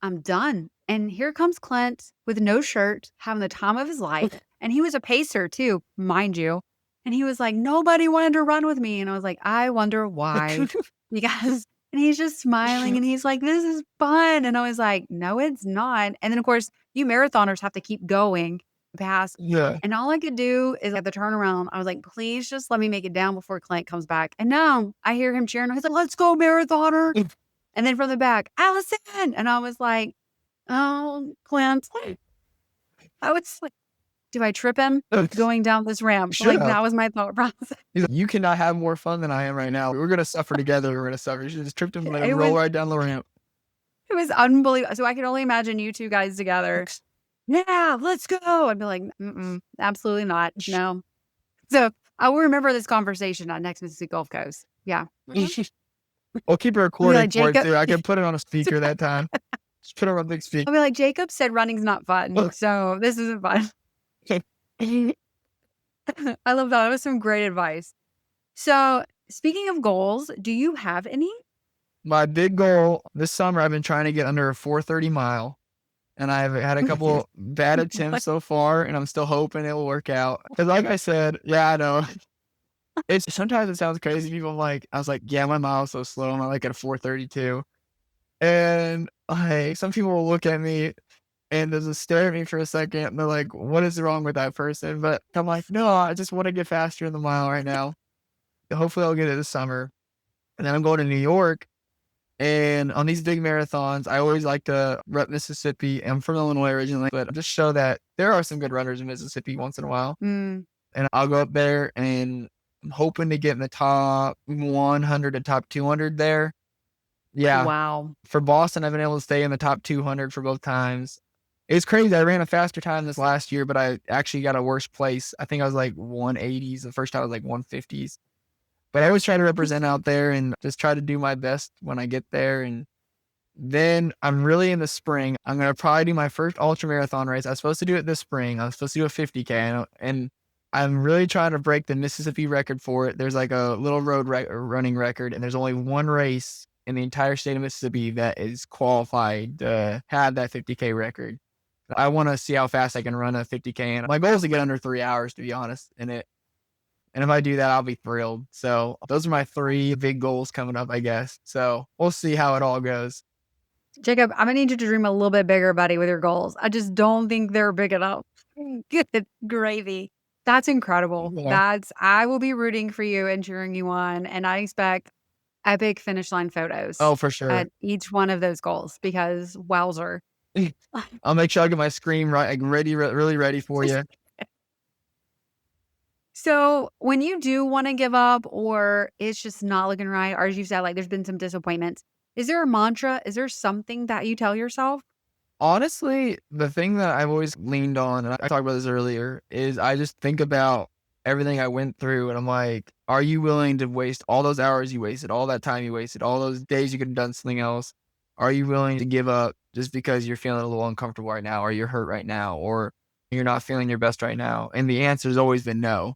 I'm done. And here comes Clint with no shirt, having the time of his life. And he was a pacer too, mind you. And he was like, nobody wanted to run with me. And I was like, I wonder why. Because, and he's just smiling and he's like, this is fun. And I was like, no, it's not. And then, of course, you marathoners have to keep going past. Yeah. And all I could do is at the turnaround, I was like, please just let me make it down before Clint comes back. And no, I hear him cheering. He's like, let's go, marathoner. And then from the back, Allison. And I was like, oh, Clint. I was like, do I trip him going down this ramp? Should Like, have. that was my thought process. He's like, you cannot have more fun than I am right now. We're going to suffer together. We're going to suffer. You should just tripped him and let him It roll was right down the ramp. it was unbelievable. So I can only imagine you two guys together. Yeah, let's go. I'd be like, absolutely not. No. So I will remember this conversation on next Mississippi Gulf Coast. Yeah. We'll keep a I'll be recording like, for it Jacob. too. I can put it on a speaker that time. Just put it on a big speaker. I'll be like, Jacob said running's not fun. So this isn't fun. I love that. That was some great advice. So speaking of goals, do you have any? My big goal this summer, I've been trying to get under a 4:30 mile. And I've had a couple bad attempts so far, and I'm still hoping it will work out. Because like I said, yeah, I know. It's sometimes it sounds crazy. People like, I was like, yeah, my mile's so slow. I'm like at a 4:32. And like some people will look at me and they'll just stare at me for a second and they're like, what is wrong with that person? But I'm like, no, I just want to get faster in the mile right now. Hopefully I'll get it this summer. And then I'm going to New York. And on these big marathons, I always like to rep Mississippi. I'm from Illinois originally, but just show that there are some good runners in Mississippi once in a while. And I'll go up there and I'm hoping to get in the top 100 to top 200 there. Yeah. Wow. For Boston, I've been able to stay in the top 200 for both times. It's crazy. I ran a faster time this last year, but I actually got a worse place. I think I was like 180s. The first time I was like 150s. But I always try to represent out there and just try to do my best when I get there. And then I'm really in the spring. I'm going to probably do my first ultra marathon race. I was supposed to do it this spring. I was supposed to do a 50K. And I'm really trying to break the Mississippi record for it. There's like a little road running record, and there's only one race in the entire state of Mississippi that is qualified to have that 50K record. I want to see how fast I can run a 50K. And my goal is to get under 3 hours, to be honest, in it. And if I do that, I'll be thrilled. So those are my 3 big goals coming up, I guess. So we'll see how it all goes. Jacob, I'm gonna need you to dream a little bit bigger, buddy, with your goals. I just don't think they're big enough. Good gravy. That's incredible. Yeah. I will be rooting for you and cheering you on. And I expect epic finish line photos Oh, for sure. at each one of those goals because wowzer. I'll make sure I get my screen right, like really ready for you. So when you do want to give up or it's just not looking right, or as you said, like there's been some disappointments, is there a mantra? Is there something that you tell yourself? Honestly, the thing that I've always leaned on, and I talked about this earlier, is I just think about everything I went through and I'm like, are you willing to waste all those hours you wasted, all that time you wasted, all those days you could have done something else? Are you willing to give up just because you're feeling a little uncomfortable right now, or you're hurt right now, or you're not feeling your best right now? And the answer has always been no.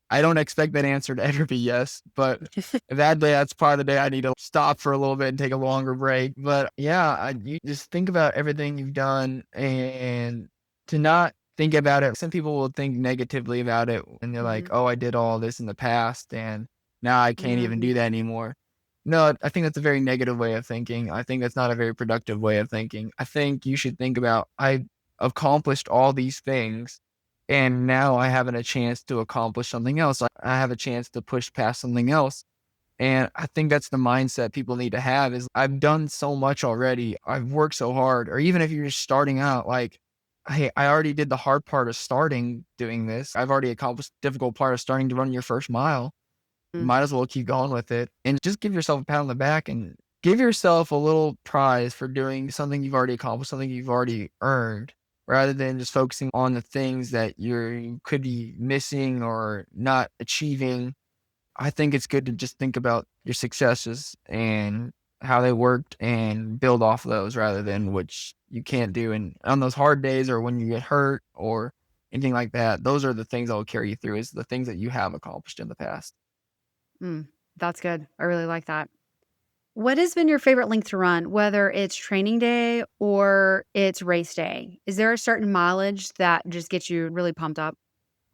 I don't expect that answer to ever be yes, but if that day, that's part of the day I need to stop for a little bit and take a longer break. But yeah, you just think about everything you've done and to not think about it. Some people will think negatively about it and they're like, Mhm. oh, I did all this in the past and now I can't even Mhm. do that anymore. No, I think that's a very negative way of thinking. I think that's not a very productive way of thinking. I think you should think about, I accomplished all these things and now I have a chance to accomplish something else. I have a chance to push past something else. And I think that's the mindset people need to have is I've done so much already. I've worked so hard. Or even if you're just starting out, like, hey, I already did the hard part of starting doing this. I've already accomplished the difficult part of starting to run your first mile. Mm. Might as well keep going with it and just give yourself a pat on the back and give yourself a little prize for doing something you've already accomplished, something you've already earned, rather than just focusing on the things that you could be missing or not achieving. I think it's good to just think about your successes and how they worked and build off of those rather than which you can't do. And on those hard days or when you get hurt or anything like that, those are the things that will carry you through is the things that you have accomplished in the past. Mm. That's good. I really like that. What has been your favorite length to run, whether it's training day or it's race day? Is there a certain mileage that just gets you really pumped up?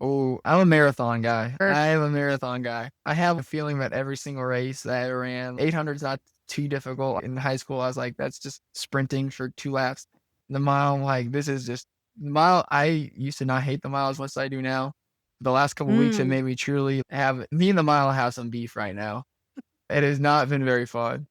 Oh, I'm a marathon guy. Or I am a marathon guy. I have a feeling that every single race that I ran, 800 is not too difficult. In high school, I was like, that's just sprinting for 2 laps. The mile, I'm like, this is just the mile. I used to not hate the mile as much as I do now. The last couple of weeks, it mm. made me truly have me and the mile have some beef right now. It has not been very fun.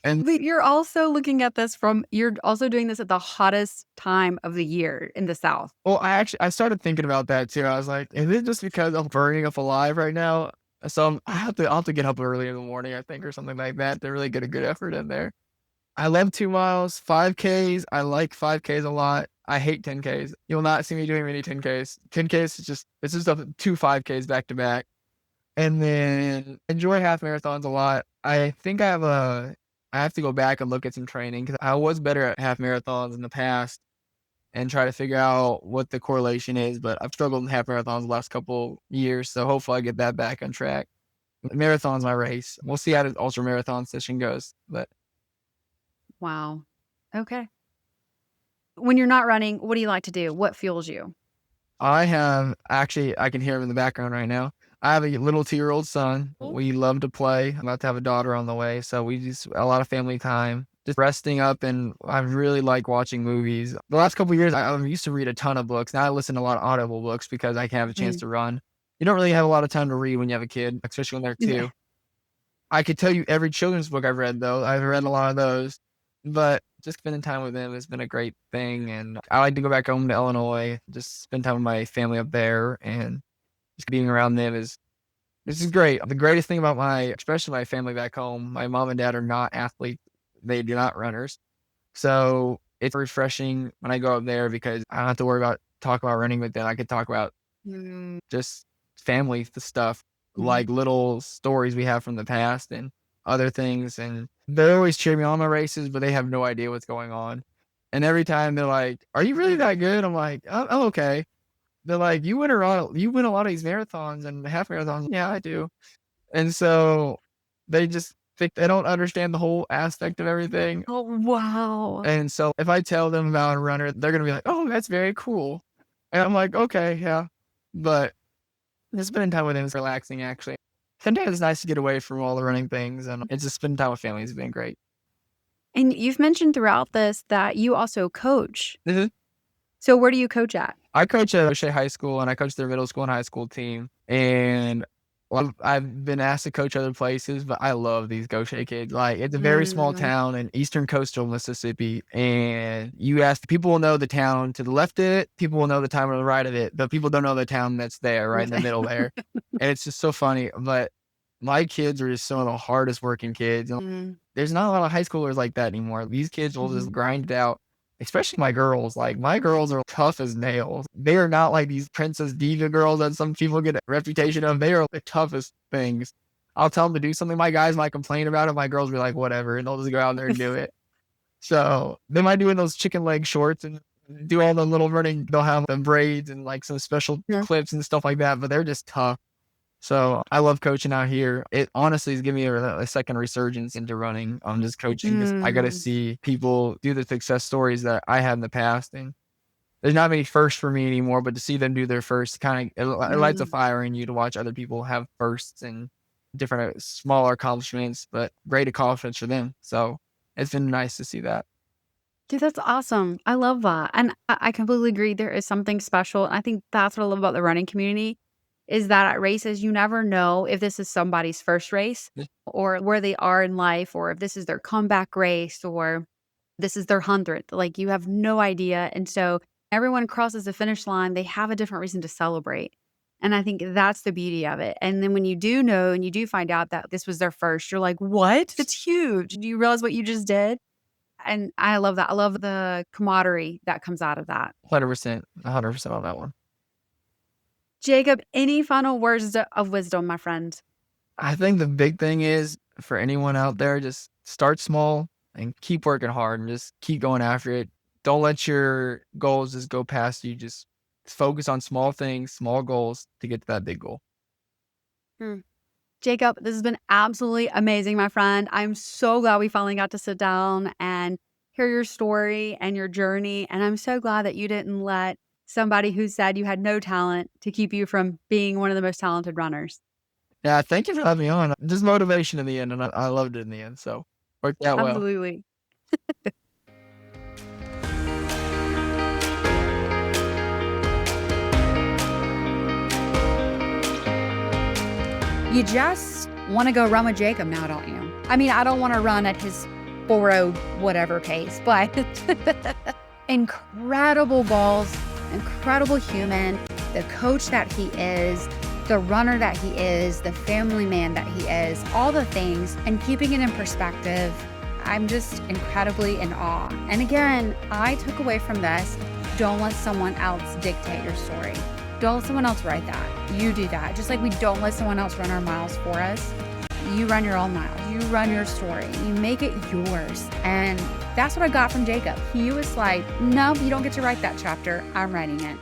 And But you're also doing this at the hottest time of the year in the South. well, I started thinking about that too. I was like, is it just because I'm burning up alive right now? So I'll have to get up early in the morning, I think, or something like that to really get a good effort in there. I love 2 miles, 5Ks. I like 5Ks a lot. I hate 10Ks. You'll not see me doing many 10Ks. 10Ks is just it's just two 5Ks back to back. And then enjoy half marathons a lot. I think I have to go back and look at some training because I was better at half marathons in the past and try to figure out what the correlation is. But I've struggled in half marathons the last couple years, so hopefully I get that back on track. Marathon's my race. We'll see how the ultra marathon session goes. But Wow. Okay. When you're not running, what do you like to do? What fuels you? I have actually, I can hear him in the background right now. I have a little 2-year-old son. We love to play. I'm about to have a daughter on the way, so we just a lot of family time. Just resting up, and I really like watching movies. The last couple of years, I used to read a ton of books. Now I listen to a lot of audible books because I can have a chance Mm. to run. You don't really have a lot of time to read when you have a kid, especially when they're Yeah. 2. I could tell you every children's book I've read, though. I've read a lot of those, but just spending time with them has been a great thing. And I like to go back home to Illinois, just spend time with my family up there, and just being around them is this is great. The greatest thing about especially my family back home, my mom and dad are not athletes; they do not runners. So it's refreshing when I go up there because I don't have to worry about talk about running with them. I could talk about Mm. just family stuff, Mhm. like little stories we have from the past and other things. And they always cheer me on my races, but they have no idea what's going on. And every time they're like, "Are you really that good?" I'm like, I'm okay." They're like, you win a lot of these marathons and half marathons." Yeah, I do. And so they just think they don't understand the whole aspect of everything. Oh, wow. And so if I tell them about a runner, they're gonna be like, "Oh, that's very cool." And I'm like, "Okay, yeah." But just spending time with him is relaxing, actually. Sometimes it's nice to get away from all the running things, and it's just spending time with family has been great. And you've mentioned throughout this that you also coach. Mhm. So where do you coach at? I coach at O'Shea High School, and I coach their middle school and high school team. And I've been asked to coach other places, but I love these Goshen kids. Like, it's a very small Mm. town in eastern coastal Mississippi, and you ask people will know the town to the left of it, people will know the town on the right of it, but people don't know the town that's there, right in the middle there. And it's just so funny. But my kids are just some of the hardest working kids. Mm. There's not a lot of high schoolers like that anymore. These kids will just Mhm. grind it out, especially my girls. Like, my girls are tough as nails. They are not like these princess diva girls that some people get a reputation of. They are the toughest things. I'll tell them to do something. My guys might complain about it. My girls be like, whatever, and they'll just go out there and do it. So they might do in those chicken leg shorts and do all the little running. They'll have them braids and like some special Yeah. clips and stuff like that, but they're just tough. So I love coaching out here. It honestly is giving me a second resurgence into running. I'm just coaching. I got to Mm, see people do the success stories that I had in the past. And there's not many firsts for me anymore, but to see them do their first it lights a mm. fire in you to watch other people have firsts and different smaller accomplishments, but great accomplishments for them. So it's been nice to see that. Dude, that's awesome. I love that. And I completely agree. There is something special. I think that's what I love about the running community is that at races, you never know if this is somebody's first race or where they are in life, or if this is their comeback race or this is their 100th. Like you have no idea. And so everyone crosses the finish line, they have a different reason to celebrate. And I think that's the beauty of it. And then when you do know and you do find out that this was their first, you're like, what? That's huge. Do you realize what you just did? And I love that. I love the camaraderie that comes out of that. 100%, 100% on that one. Jacob, any final words of wisdom, my friend? I think the big thing is for anyone out there, just start small and keep working hard and just keep going after it. Don't let your goals just go past you. Just focus on small things, small goals to get to that big goal. Hmm. Jacob, this has been absolutely amazing, my friend. I'm so glad we finally got to sit down and hear your story and your journey. And I'm so glad that you didn't let somebody who said you had no talent to keep you from being one of the most talented runners. Yeah, thank you for having me on. Just motivation in the end, and I loved it in the end. So worked out well. Absolutely. You just want to go run with Jacob now, don't you? I mean, I don't want to run at his 4:0 whatever pace, but incredible goals, incredible human, the coach that he is, the runner that he is, the family man that he is, all the things, and keeping it in perspective. I'm just incredibly in awe. And again, I took away from this, don't let someone else dictate your story. Don't let someone else write that. You do that. Just like we don't let someone else run our miles for us. You run your own miles. You run your story. You make it yours. And that's what I got from Jacob. He was like, no, you don't get to write that chapter. I'm writing it.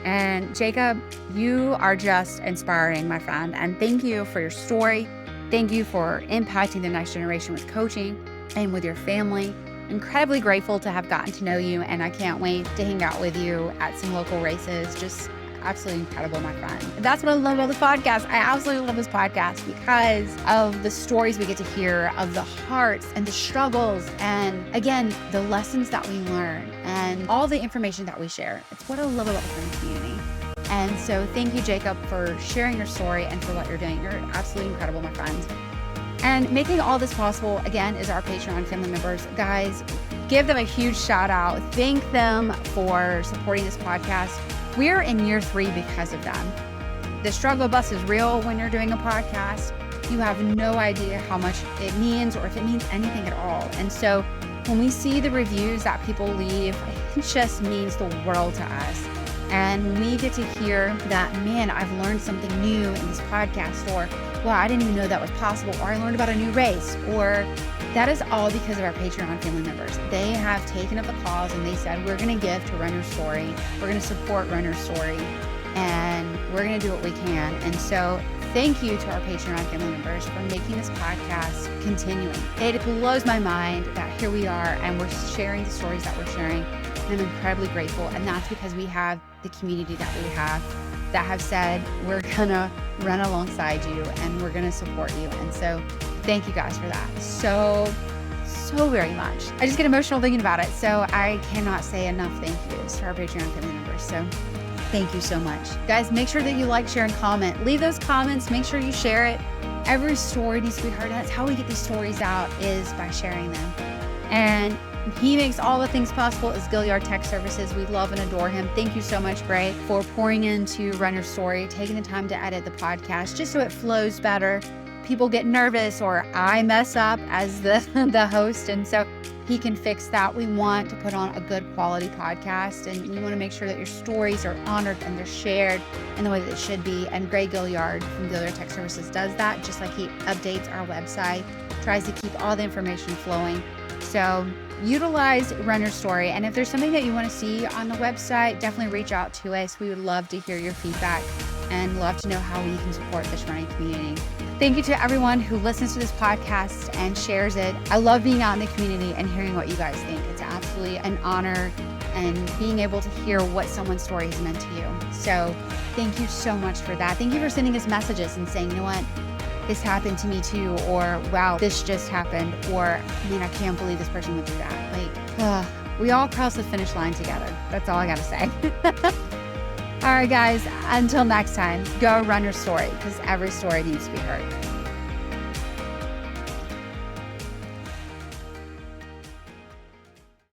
And Jacob, you are just inspiring, my friend. And thank you for your story. Thank you for impacting the next generation with coaching and with your family. Incredibly grateful to have gotten to know you. And I can't wait to hang out with you at some local races. Just absolutely incredible, my friend. That's what I love about this podcast. I absolutely love this podcast because of the stories we get to hear, of the hearts and the struggles, and again, the lessons that we learn and all the information that we share. It's what I love about the running community. And so thank you, Jacob, for sharing your story and for what you're doing. You're absolutely incredible, my friend. And making all this possible, again, is our Patreon family members. Guys, give them a huge shout out. Thank them for supporting this podcast. We're in year 3 because of them. The struggle bus is real when you're doing a podcast. You have no idea how much it means or if it means anything at all. And so when we see the reviews that people leave, it just means the world to us. And we get to hear that, man, I've learned something new in this podcast, or, well, I didn't even know that was possible, or I learned about a new race, or that is all because of our Patreon family members. They have taken up the cause and they said, we're going to give to Run Your Story. We're going to support Run Your Story, and we're going to do what we can. And so thank you to our Patreon family members for making this podcast continuing. It blows my mind that here we are and we're sharing the stories that we're sharing. And I'm incredibly grateful. And that's because we have the community that we have that have said, we're going to run alongside you and we're going to support you. And so thank you guys for that so very much. I just get emotional thinking about it. So I cannot say enough thank yous to our Patreon family members. So thank you so much. Guys, make sure that you like, share, and comment. Leave those comments. Make sure you share it. Every story needs to be heard. And that's how we get these stories out, is by sharing them. And he makes all the things possible is Gilliard Tech Services. We love and adore him. Thank you so much, Gray, for pouring into Run Your Story, taking the time to edit the podcast just so it flows better. People get nervous or I mess up as the host, and so he can fix that. We want to put on a good quality podcast, and we want to make sure that your stories are honored and they're shared in the way that it should be. And Gray Gilliard from Gilliard Tech Services does that, just like he updates our website, tries to keep all the information flowing. So utilize Run Your Story. And if there's something that you want to see on the website, definitely reach out to us. We would love to hear your feedback and love to know how we can support this running community. Thank you to everyone who listens to this podcast and shares it. I love being out in the community and hearing what you guys think. It's absolutely an honor and being able to hear what someone's story has meant to you. So thank you so much for that. Thank you for sending us messages and saying, you know what, this happened to me too, or wow, this just happened, or man, I can't believe this person went through that. Like, we all crossed the finish line together. That's all I gotta say. All right, guys, until next time, go run your story because every story needs to be heard.